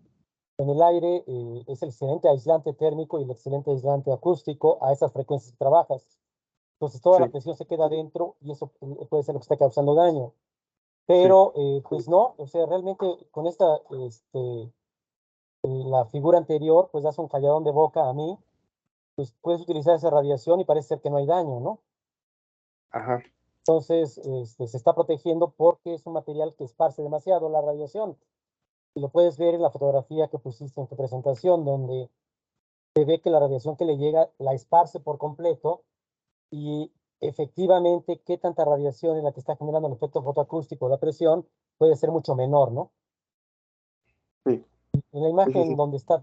en el aire es el excelente aislante térmico y el excelente aislante acústico a esas frecuencias que trabajas. Entonces toda la presión se queda adentro y eso puede ser lo que está causando daño. Pero pues no, o sea, realmente con esta, la figura anterior, pues das un calladón de boca a mí, pues puedes utilizar esa radiación y parece ser que no hay daño, ¿no? Ajá. Entonces, se está protegiendo porque es un material que esparce demasiado la radiación. Y lo puedes ver en la fotografía que pusiste en tu presentación, donde se ve que la radiación que le llega la esparce por completo y efectivamente qué tanta radiación es la que está generando el efecto fotoacústico, la presión puede ser mucho menor, ¿no? Sí. En la imagen donde está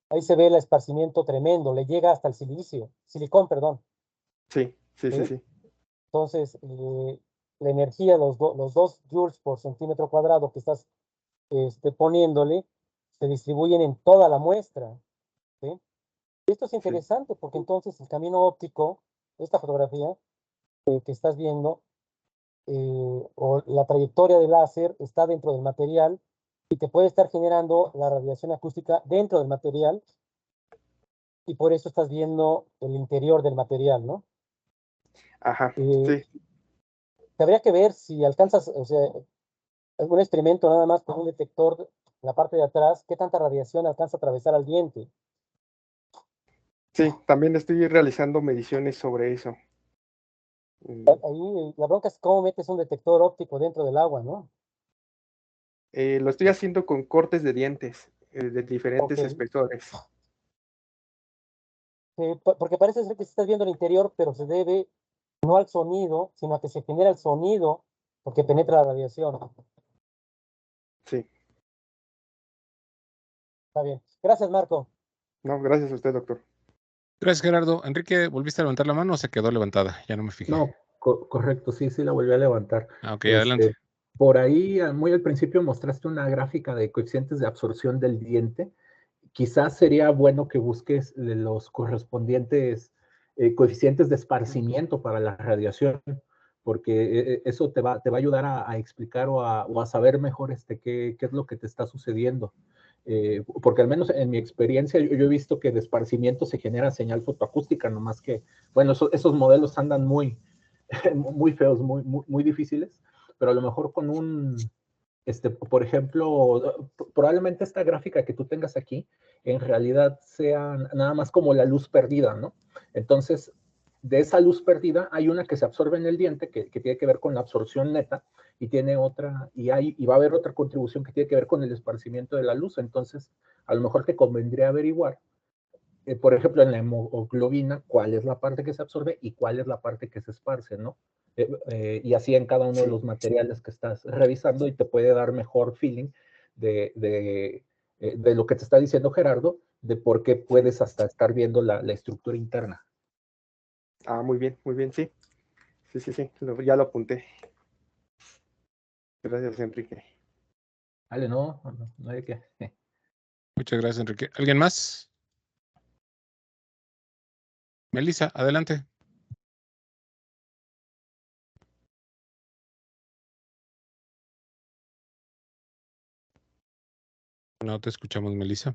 ahí se ve el esparcimiento tremendo, le llega hasta el silicón, perdón. Sí. Entonces, la energía, los 2 joules por centímetro cuadrado que estás poniéndole, se distribuyen en toda la muestra. ¿Sí? Esto es interesante porque entonces el camino óptico, esta fotografía que estás viendo, o la trayectoria del láser está dentro del material y te puede estar generando la radiación acústica dentro del material y por eso estás viendo el interior del material, ¿no? Ajá, sí. Habría que ver si alcanzas, o sea, algún experimento nada más con un detector en la parte de atrás, qué tanta radiación alcanza a atravesar al diente. Sí, también estoy realizando mediciones sobre eso. Ahí la bronca es cómo metes un detector óptico dentro del agua, ¿no? Lo estoy haciendo con cortes de dientes de diferentes espesores. Porque parece ser que estás viendo el interior, pero se debe no al sonido, sino a que se genera el sonido porque penetra la radiación. Sí. Está bien. Gracias, Marco. No, gracias a usted, doctor. Gracias, Gerardo. Enrique, ¿volviste a levantar la mano o se quedó levantada? Ya no me fijé. No, correcto, sí, la volví a levantar. Ok, adelante. Por ahí, muy al principio mostraste una gráfica de coeficientes de absorción del diente. Quizás sería bueno que busques los correspondientes coeficientes de esparcimiento para la radiación, porque eso te va a ayudar a explicar o a saber mejor qué es lo que te está sucediendo. Porque al menos en mi experiencia yo he visto que de esparcimiento se genera señal fotoacústica, nomás que, bueno, esos modelos andan muy feos, muy difíciles, pero a lo mejor con por ejemplo, probablemente esta gráfica que tú tengas aquí en realidad sea nada más como la luz perdida, ¿no? Entonces, de esa luz perdida hay una que se absorbe en el diente que tiene que ver con la absorción neta y tiene otra, y va a haber otra contribución que tiene que ver con el esparcimiento de la luz. Entonces, a lo mejor te convendría averiguar, por ejemplo, en la hemoglobina, cuál es la parte que se absorbe y cuál es la parte que se esparce, ¿no? Y así en cada uno de los materiales que estás revisando y te puede dar mejor feeling de lo que te está diciendo Gerardo, de por qué puedes hasta estar viendo la estructura interna. Ah, muy bien, sí. Sí, ya lo apunté. Gracias, Enrique. Vale, no hay que. Muchas gracias, Enrique. ¿Alguien más? Melissa, adelante. No te escuchamos, Melissa.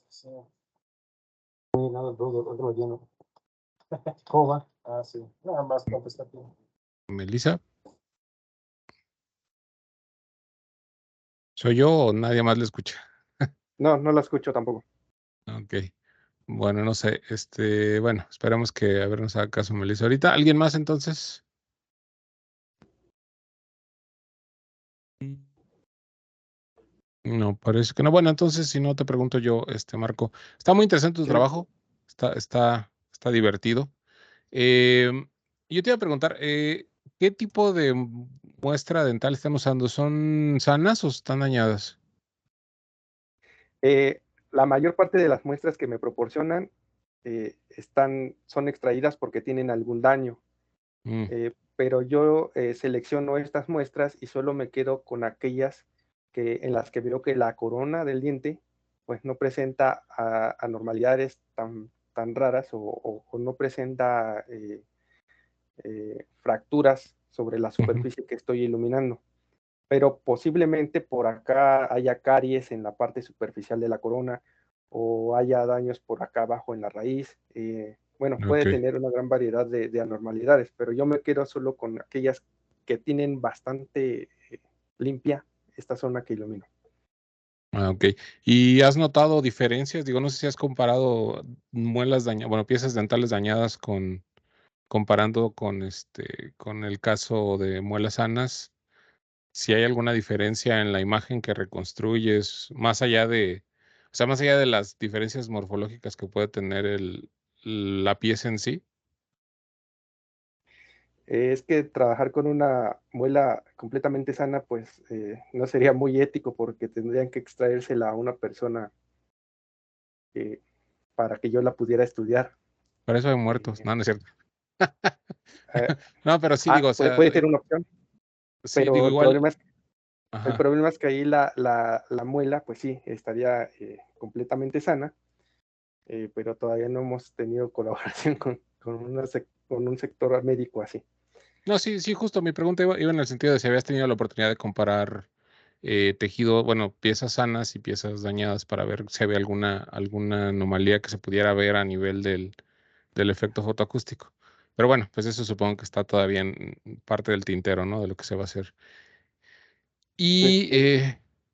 Sí. Sí, nada, otro lleno. ¿Cómo va? Ah, sí. Nada más contestar. Melissa, ¿soy yo o nadie más le escucha? No, no la escucho tampoco. Ok. Bueno, no sé. Bueno, esperamos que a ver nos haga caso Melissa ahorita. ¿Alguien más entonces? No, parece que no. Bueno, entonces, si no te pregunto yo, Marco, está muy interesante tu Sí. trabajo, está divertido. Yo te iba a preguntar, ¿qué tipo de muestra dental están usando? ¿Son sanas o están dañadas? La mayor parte de las muestras que me proporcionan son extraídas porque tienen algún daño. Mm, Pero yo selecciono estas muestras y solo me quedo con aquellas en las que veo que la corona del diente pues no presenta anormalidades tan raras o no presenta fracturas sobre la ujú. superficie que estoy iluminando. Pero posiblemente por acá haya caries en la parte superficial de la corona o haya daños por acá abajo en la raíz. Bueno, puede Ok. tener una gran variedad de anormalidades, pero yo me quedo solo con aquellas que tienen bastante limpia esta zona que ilumino. Ah, ok. ¿Y has notado diferencias? Digo, no sé si has comparado muelas dañadas, bueno, piezas dentales dañadas comparando con el caso de muelas sanas. Si hay alguna diferencia en la imagen que reconstruyes, más allá de las diferencias morfológicas que puede tener la pieza en sí. Es que trabajar con una muela completamente sana, pues no sería muy ético porque tendrían que extraérsela a una persona eh, para que yo la pudiera estudiar. Para eso hay muertos. Eh, No, no es cierto. eh, No, pero sí digo, o sea, puede ser una opción, sí digo pero igual. el Ajá. problema es que ahí la muela, pues sí, estaría completamente sana, pero todavía no hemos tenido colaboración con un sector médico así. No, sí, sí, justo mi pregunta iba en el sentido de si habías tenido la oportunidad de comparar tejido, bueno, piezas sanas y piezas dañadas para ver si había alguna anomalía que se pudiera ver a nivel del efecto fotoacústico. Pero bueno, pues eso supongo que está todavía en parte del tintero, ¿no? De lo que se va a hacer. Sí, Y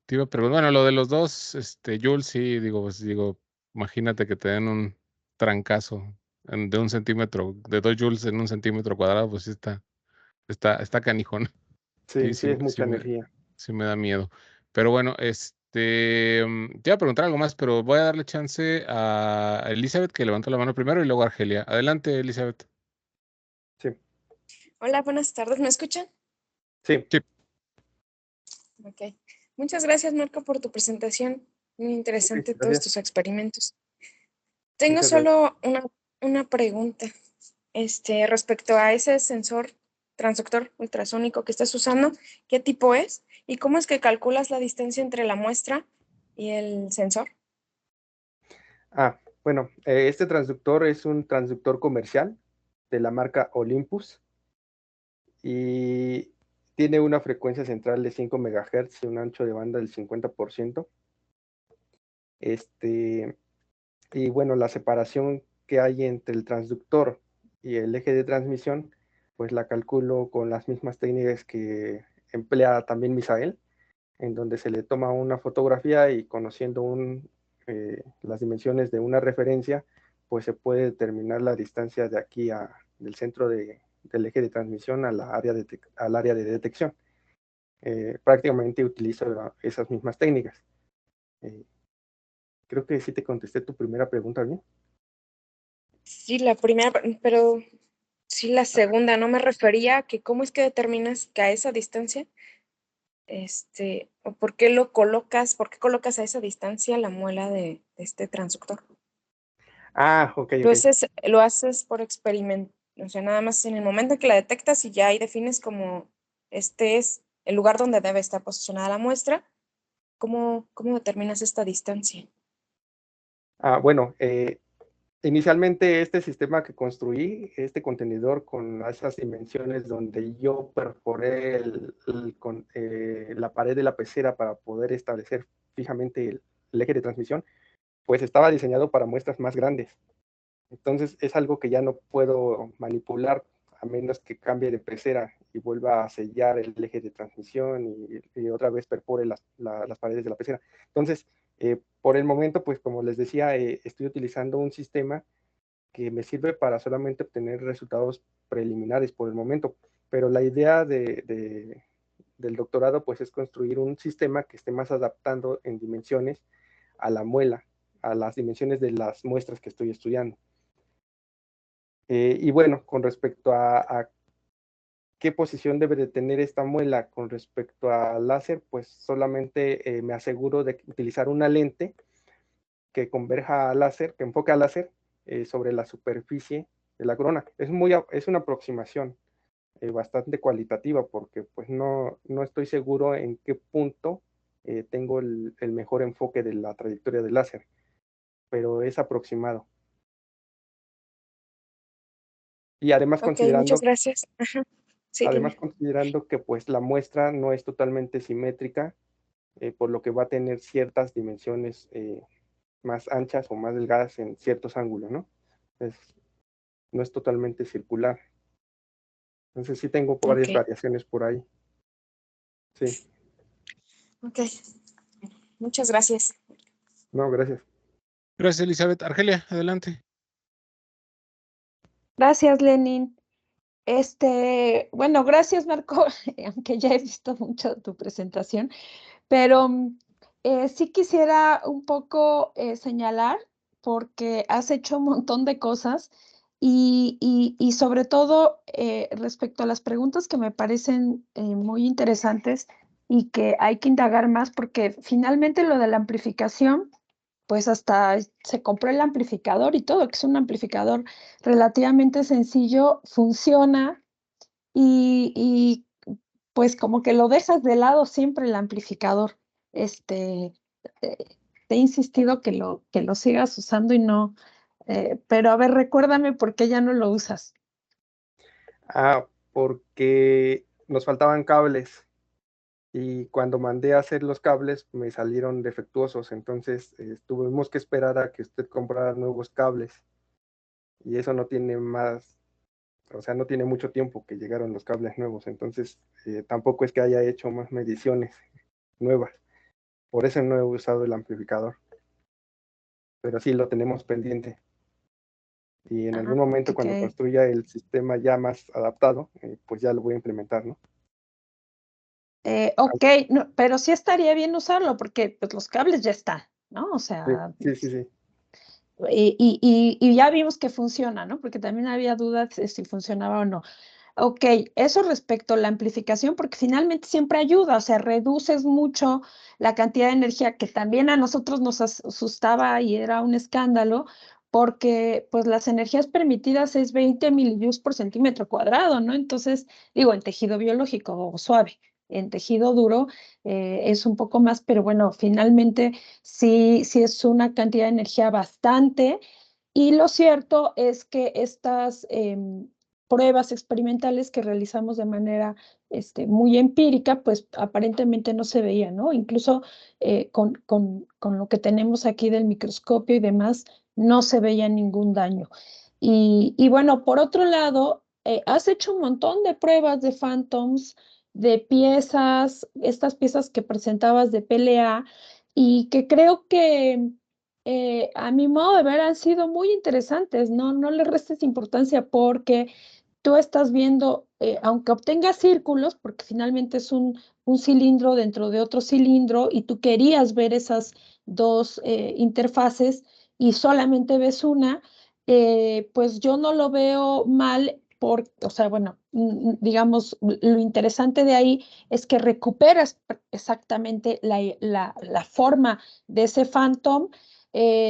te iba a preguntar, bueno, lo de los dos, Jules, sí, digo, imagínate que te den un trancazo de 1 centímetro, de 2 joules en 1 centímetro cuadrado, pues sí está canijón. Sí, sí, es mucha energía. sí me da miedo. Pero bueno, te iba a preguntar algo más, pero voy a darle chance a Elizabeth, que levantó la mano primero, y luego a Argelia. Adelante, Elizabeth. Sí, Hola, buenas tardes, ¿me escuchan? sí, Sí. Ok. Muchas gracias, Marco, por tu presentación. Muy ok, interesante todos gracias. tus experimentos. Tengo Muchas gracias. solo una pregunta, respecto a ese sensor transductor ultrasónico que estás usando, ¿qué tipo es? ¿Y cómo es que calculas la distancia entre la muestra y el sensor? Bueno, este transductor es un transductor comercial de la marca Olympus y tiene una frecuencia central de 5 MHz y un ancho de banda del 50%. Y bueno, la separación que hay entre el transductor y el eje de transmisión, pues la calculo con las mismas técnicas que emplea también Misael, en donde se le toma una fotografía y conociendo las dimensiones de una referencia, pues se puede determinar la distancia de aquí del centro del eje de transmisión al área de detección. Prácticamente utilizo esas mismas técnicas. Eh, Creo que sí te contesté tu primera pregunta bien. Sí, la primera, pero sí la segunda, no me refería a que cómo es que determinas que a esa distancia, o por qué por qué colocas a esa distancia la muela de este transductor. Ok, ok. Lo haces por experimento, o sea, nada más en el momento en que la detectas y ya ahí defines como este es el lugar donde debe estar posicionada la muestra, ¿cómo determinas esta distancia? Bueno, inicialmente este sistema que construí, este contenedor con esas dimensiones donde yo perforé la pared de la pecera para poder establecer fijamente el eje de transmisión, pues estaba diseñado para muestras más grandes. Entonces es algo que ya no puedo manipular a menos que cambie de pecera y vuelva a sellar el eje de transmisión y otra vez perfore las paredes de la pecera. Entonces, por el momento, pues como les decía, estoy utilizando un sistema que me sirve para solamente obtener resultados preliminares por el momento, pero la idea del doctorado pues es construir un sistema que esté más adaptando en dimensiones a la muela, a las dimensiones de las muestras que estoy estudiando. Y bueno, con respecto a qué posición debe de tener esta muela con respecto al láser, pues solamente me aseguro de utilizar una lente que converja al láser, que enfoque al láser sobre la superficie de la corona. Es una aproximación bastante cualitativa porque pues no estoy seguro en qué punto tengo el mejor enfoque de la trayectoria del láser, pero es aproximado. Y además Ok, muchas considerando gracias. Ajá. Sí, Además, dime. considerando que pues la muestra no es totalmente simétrica, por lo que va a tener ciertas dimensiones más anchas o más delgadas en ciertos ángulos, ¿no? No es totalmente circular. Entonces sí tengo varias Ok, variaciones por ahí. Sí, ok. Muchas gracias. no, gracias. Gracias, Elizabeth. Argelia, adelante. Gracias, Lenin. Bueno, gracias, Marco, aunque ya he visto mucho tu presentación, pero sí quisiera un poco señalar, porque has hecho un montón de cosas y sobre todo respecto a las preguntas que me parecen muy interesantes y que hay que indagar más, porque finalmente lo de la amplificación, pues hasta se compró el amplificador y todo, que es un amplificador relativamente sencillo, funciona y pues como que lo dejas de lado siempre el amplificador. Este, eh, Te he insistido que lo sigas usando y no, pero a ver, recuérdame por qué ya no lo usas. Porque nos faltaban cables y cuando mandé a hacer los cables me salieron defectuosos, entonces tuvimos que esperar a que usted comprara nuevos cables y eso no tiene más, o sea, no tiene mucho tiempo que llegaron los cables nuevos, entonces tampoco es que haya hecho más mediciones nuevas, por eso no he usado el amplificador, pero sí lo tenemos pendiente y en algún momento cuando Ok. construya el sistema ya más adaptado, pues ya lo voy a implementar, ¿no? Ok, no, pero sí estaría bien usarlo porque pues, los cables ya están, ¿no? O Sí, sea, sí, sí, sí. y ya vimos que funciona, ¿no? Porque también había dudas de si funcionaba o no. Ok, eso respecto a la amplificación, porque finalmente siempre ayuda, o sea, reduces mucho la cantidad de energía que también a nosotros nos asustaba y era un escándalo, porque pues las energías permitidas es 20 millijoules por centímetro cuadrado, ¿no? Entonces, digo, en tejido biológico o suave, en tejido duro es un poco más, pero bueno, finalmente sí es una cantidad de energía bastante. Y lo cierto es que estas pruebas experimentales que realizamos de manera muy empírica, pues aparentemente no se veía, ¿no? Incluso con lo que tenemos aquí del microscopio y demás, no se veía ningún daño. Y bueno, por otro lado, has hecho un montón de pruebas de phantoms, de piezas, estas piezas que presentabas de PLA, y que creo que a mi modo de ver han sido muy interesantes, ¿no? No le restes importancia porque tú estás viendo, aunque obtengas círculos, porque finalmente es un cilindro dentro de otro cilindro y tú querías ver esas dos interfaces y solamente ves una, pues yo no lo veo mal. O sea, bueno, digamos, lo interesante de ahí es que recuperas exactamente la forma de ese phantom.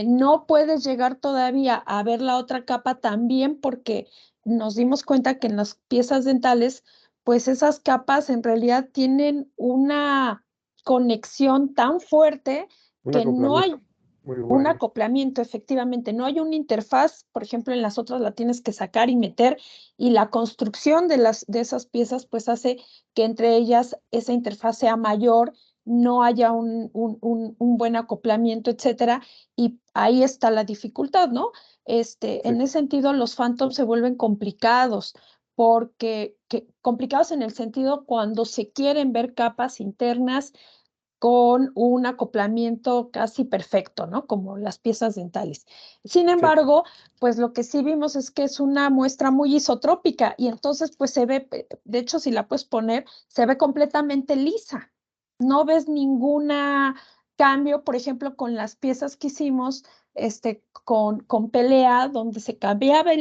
No puedes llegar todavía a ver la otra capa también porque nos dimos cuenta que en las piezas dentales, pues esas capas en realidad tienen una conexión tan fuerte Un que no acoplamiento hay muy un bueno. acoplamiento, efectivamente, no hay una interfaz, por ejemplo, en las otras la tienes que sacar y meter, y la construcción de esas piezas pues hace que entre ellas esa interfaz sea mayor no haya un buen acoplamiento, etcétera, y ahí está la dificultad, ¿no? En ese sentido, los phantoms se vuelven complicados, porque complicados en el sentido cuando se quieren ver capas internas con un acoplamiento casi perfecto, ¿no? Como las piezas dentales. Sin embargo, pues lo que sí vimos es que es una muestra muy isotrópica y entonces pues se ve, de hecho si la puedes poner, se ve completamente lisa. No ves ninguna cambio, por ejemplo, con las piezas que hicimos con PLA, donde se cambiaba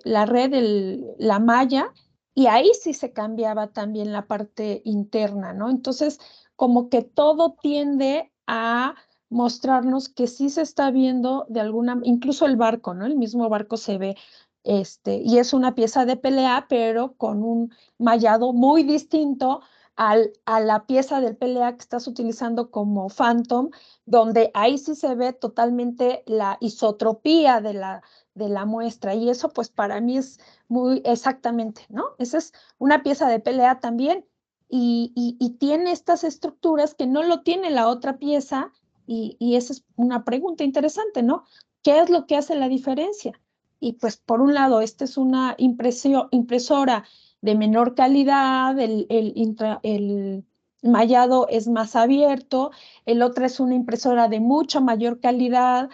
la red, la malla, y ahí sí se cambiaba también la parte interna, ¿no? Entonces, como que todo tiende a mostrarnos que sí se está viendo de alguna, incluso el barco, ¿no? El mismo barco se ve, y es una pieza de PLA, pero con un mallado muy distinto a la pieza del PLA que estás utilizando como Phantom, donde ahí sí se ve totalmente la isotropía de la muestra, y eso pues para mí es muy exactamente, ¿no? Esa es una pieza de PLA también, y tiene estas estructuras que no lo tiene la otra pieza, y esa es una pregunta interesante, ¿no? ¿Qué es lo que hace la diferencia? Y pues por un lado, esta es una impresora de menor calidad, el mallado es más abierto, el otro es una impresora de mucha mayor calidad,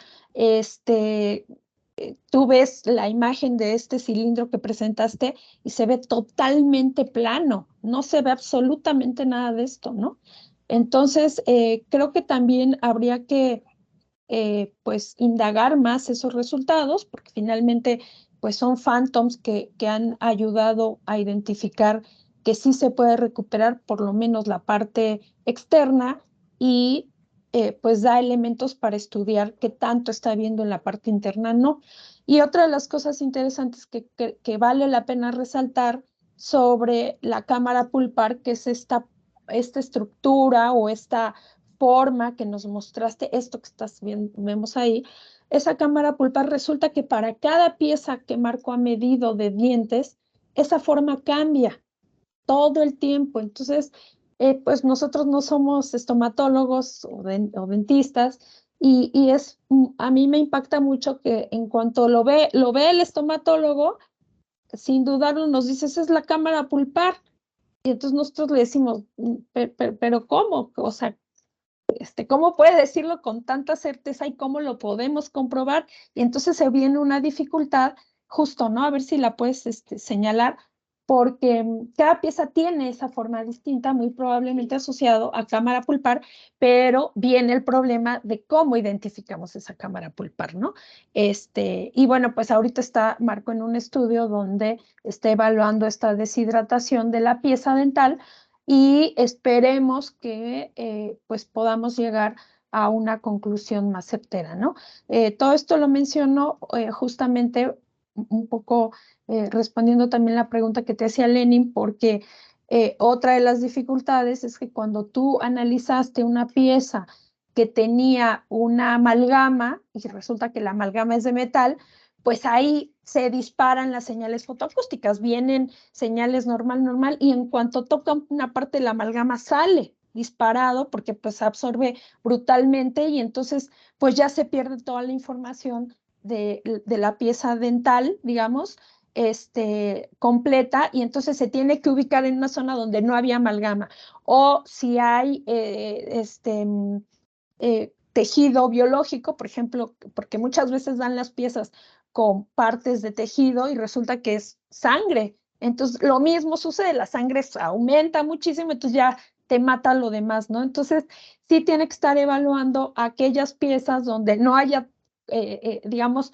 tú ves la imagen de este cilindro que presentaste y se ve totalmente plano, no se ve absolutamente nada de esto, ¿no? Entonces, creo que también habría que pues indagar más esos resultados, porque finalmente pues son phantoms que han ayudado a identificar que sí se puede recuperar por lo menos la parte externa, y pues da elementos para estudiar qué tanto está viendo en la parte interna, no. Y otra de las cosas interesantes que vale la pena resaltar sobre la cámara pulpar, que es esta estructura o esta forma que nos mostraste, esto que estás viendo, vemos ahí, esa cámara pulpar, resulta que para cada pieza que Marco ha medido de dientes, esa forma cambia todo el tiempo. Entonces, pues nosotros no somos estomatólogos o dentistas, y a mí me impacta mucho que en cuanto lo ve el estomatólogo, sin dudarlo nos dice, esa es la cámara pulpar. Y entonces nosotros le decimos, pero ¿cómo? O sea, ¿cómo puede decirlo con tanta certeza y cómo lo podemos comprobar? Y entonces se viene una dificultad justo, ¿no? A ver si la puedes señalar, porque cada pieza tiene esa forma distinta, muy probablemente asociado a cámara pulpar, pero viene el problema de cómo identificamos esa cámara pulpar, ¿no? Y bueno, pues ahorita está Marco en un estudio donde está evaluando esta deshidratación de la pieza dental, y esperemos que pues podamos llegar a una conclusión más certera, ¿no? Todo esto lo menciono justamente un poco respondiendo también la pregunta que te hacía Lenin, porque otra de las dificultades es que cuando tú analizaste una pieza que tenía una amalgama y resulta que la amalgama es de metal, pues ahí se disparan las señales fotoacústicas, vienen señales normal, y en cuanto toca una parte de la amalgama sale disparado porque pues absorbe brutalmente, y entonces pues ya se pierde toda la información de la pieza dental, digamos, completa, y entonces se tiene que ubicar en una zona donde no había amalgama, o si hay tejido biológico, por ejemplo, porque muchas veces dan las piezas con partes de tejido y resulta que es sangre. Entonces, lo mismo sucede, la sangre aumenta muchísimo, entonces ya te mata lo demás, ¿no? Entonces, sí tiene que estar evaluando aquellas piezas donde no haya, digamos,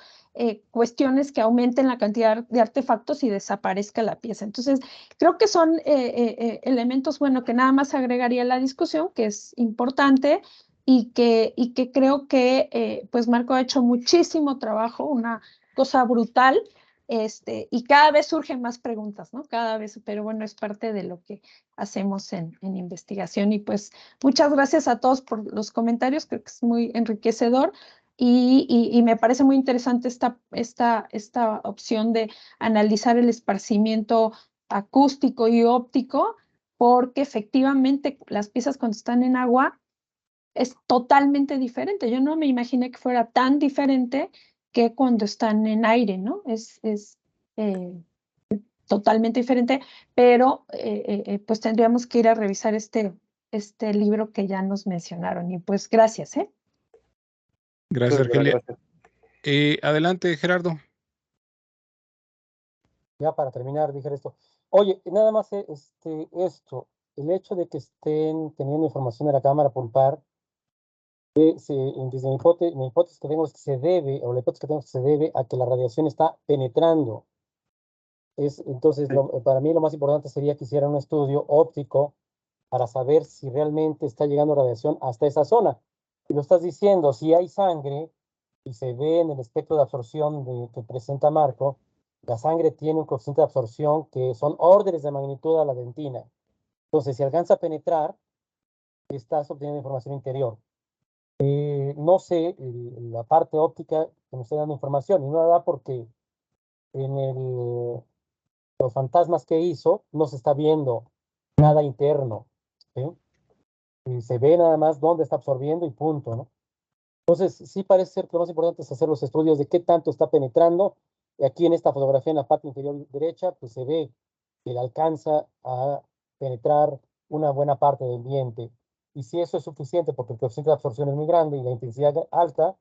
cuestiones que aumenten la cantidad de artefactos y desaparezca la pieza. Entonces, creo que son elementos, bueno, que nada más agregaría a la discusión, que es importante, y que creo que pues Marco ha hecho muchísimo trabajo, una cosa brutal, y cada vez surgen más preguntas, ¿no? Cada vez, pero bueno, es parte de lo que hacemos en investigación, y pues muchas gracias a todos por los comentarios, creo que es muy enriquecedor, y me parece muy interesante esta opción de analizar el esparcimiento acústico y óptico, porque efectivamente las piezas cuando están en agua es totalmente diferente. Yo no me imaginé que fuera tan diferente que cuando están en aire, ¿no? Es totalmente diferente, pero pues tendríamos que ir a revisar este libro que ya nos mencionaron. Y pues gracias, ¿eh? Gracias, Muchas Argelia. gracias. Adelante, Gerardo. Ya para terminar, dije esto. Oye, nada más esto, el hecho de que estén teniendo información de la cámara pulpar, desde mi hipótesis que tengo es que se debe, o la hipótesis que tengo es que se debe a que la radiación está penetrando. Entonces, Sí. para mí lo más importante sería que hicieran un estudio óptico para saber si realmente está llegando radiación hasta esa zona. Y lo estás diciendo, si hay sangre y se ve en el espectro de absorción que presenta Marco, la sangre tiene un coeficiente de absorción que son órdenes de magnitud a la dentina. Entonces, si alcanza a penetrar, estás obteniendo información interior. No sé, la parte óptica que me está dando información, y no la da porque en los fantasmas que hizo no se está viendo nada interno, ¿sí? Y se ve nada más dónde está absorbiendo y punto, ¿no? Entonces, sí parece ser que lo más importante es hacer los estudios de qué tanto está penetrando. Y aquí en esta fotografía, en la parte inferior derecha, pues se ve que le alcanza a penetrar una buena parte del diente. Y si eso es suficiente, porque el coeficiente de absorción es muy grande y la intensidad alta,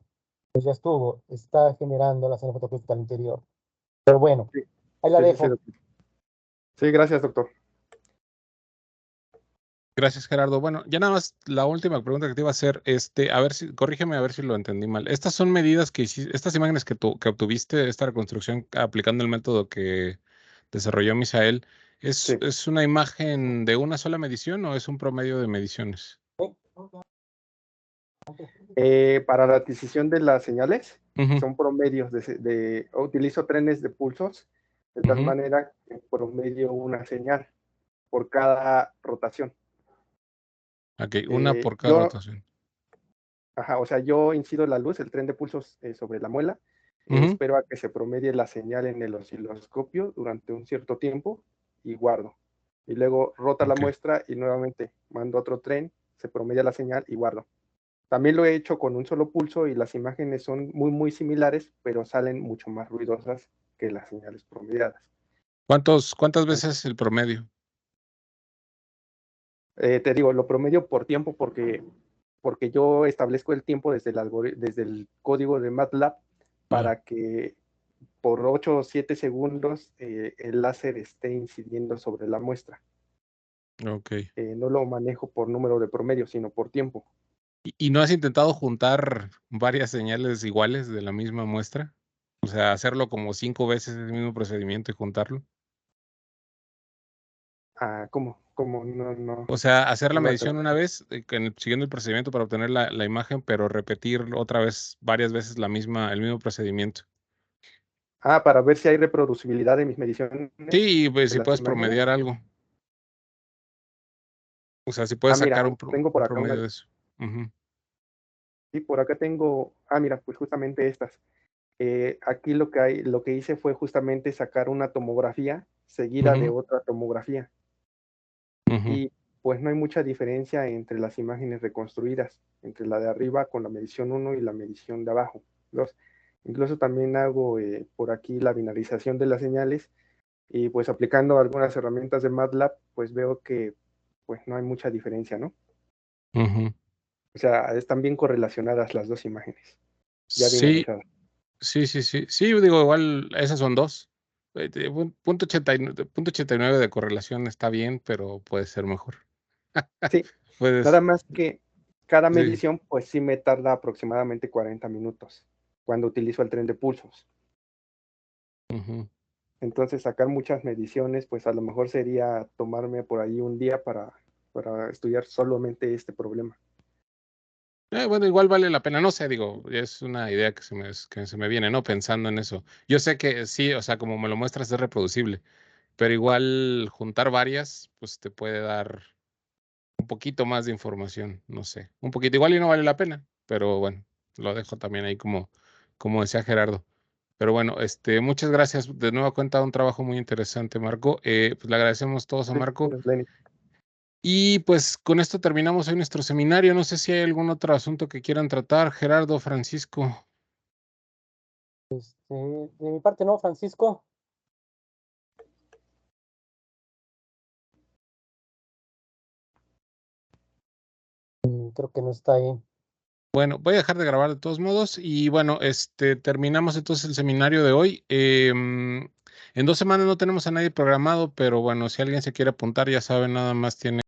pues ya estuvo, está generando la señal fotocrítica al interior. Pero bueno, Sí, ahí la sí, dejo. doctor. Sí, gracias, doctor. Gracias, Gerardo. Bueno, ya nada más la última pregunta que te iba a hacer, a ver si, corrígeme a ver si lo entendí mal. Estas son medidas que hiciste, estas imágenes que obtuviste, esta reconstrucción aplicando el método que desarrolló Misael, Sí. ¿es una imagen de una sola medición o es un promedio de mediciones? Para la adquisición de las señales, Ujú, son promedios utilizo trenes de pulsos, de tal ujú. manera que promedio una señal por cada rotación. Ok, una por cada Yo, rotación. o sea, yo incido la luz, el tren de pulsos sobre la muela, Ujú. espero a que se promedie la señal en el osciloscopio durante un cierto tiempo y guardo. Y luego rota la Ok. muestra y nuevamente mando otro tren, se promedia la señal y guardo. También lo he hecho con un solo pulso y las imágenes son muy similares, pero salen mucho más ruidosas que las señales promediadas. ¿Cuántas veces el promedio? Te digo, lo promedio por tiempo porque yo establezco el tiempo desde el código de MATLAB para que por 8 o 7 segundos el láser esté incidiendo sobre la muestra. Ok. No lo manejo por número de promedio, sino por tiempo. ¿Y no has intentado juntar varias señales iguales de la misma muestra? O sea, hacerlo como 5 veces el mismo procedimiento y juntarlo. ¿Cómo? No, O sea, hacer la no lo medición entendí. una vez, siguiendo el procedimiento para obtener la imagen, pero repetir otra vez, varias veces el mismo procedimiento. Para ver si hay reproducibilidad de mis mediciones Sí, pues de si las puedes imágenes. promediar algo. O sea, si puedes Mira, sacar tengo un por acá promedio de eso. Ujú, sí, por acá tengo, mira, pues justamente estas. Aquí lo que hice fue justamente sacar una tomografía seguida de ujú, otra tomografía. ujú. Y pues no hay mucha diferencia entre las imágenes reconstruidas, entre la de arriba con la medición 1 y la medición de abajo. Incluso también hago por aquí la binarización de las señales y pues aplicando algunas herramientas de MATLAB, pues veo que pues no hay mucha diferencia, ¿no? Ujú. O sea, están bien correlacionadas las dos imágenes, ya Sí, binarizadas. sí. Sí, yo digo, igual esas son dos. Punto 89 de correlación está bien, pero puede ser mejor. Sí, nada Puedes, más que cada sí. medición, pues sí me tarda aproximadamente 40 minutos cuando utilizo el tren de pulsos. Ujú. Entonces, sacar muchas mediciones, pues a lo mejor sería tomarme por ahí un día para estudiar solamente este problema. Bueno, igual vale la pena, no sé, digo, es una idea que se me viene, ¿no? Pensando en eso. Yo sé que sí, o sea, como me lo muestras es reproducible, pero igual juntar varias, pues te puede dar un poquito más de información, no sé, un poquito, igual y no vale la pena, pero bueno, lo dejo también ahí como decía Gerardo. Pero bueno, muchas gracias de nueva cuenta, un trabajo muy interesante, Marco. Pues le agradecemos todos a Sí, Marco. Lenny. Y pues con esto terminamos hoy nuestro seminario. No sé si hay algún otro asunto que quieran tratar, Gerardo, Francisco. De mi parte no, Francisco. Creo que no está ahí. Bueno, voy a dejar de grabar de todos modos y bueno, terminamos entonces el seminario de hoy. En 2 semanas no tenemos a nadie programado, pero bueno, si alguien se quiere apuntar, ya saben, nada más tiene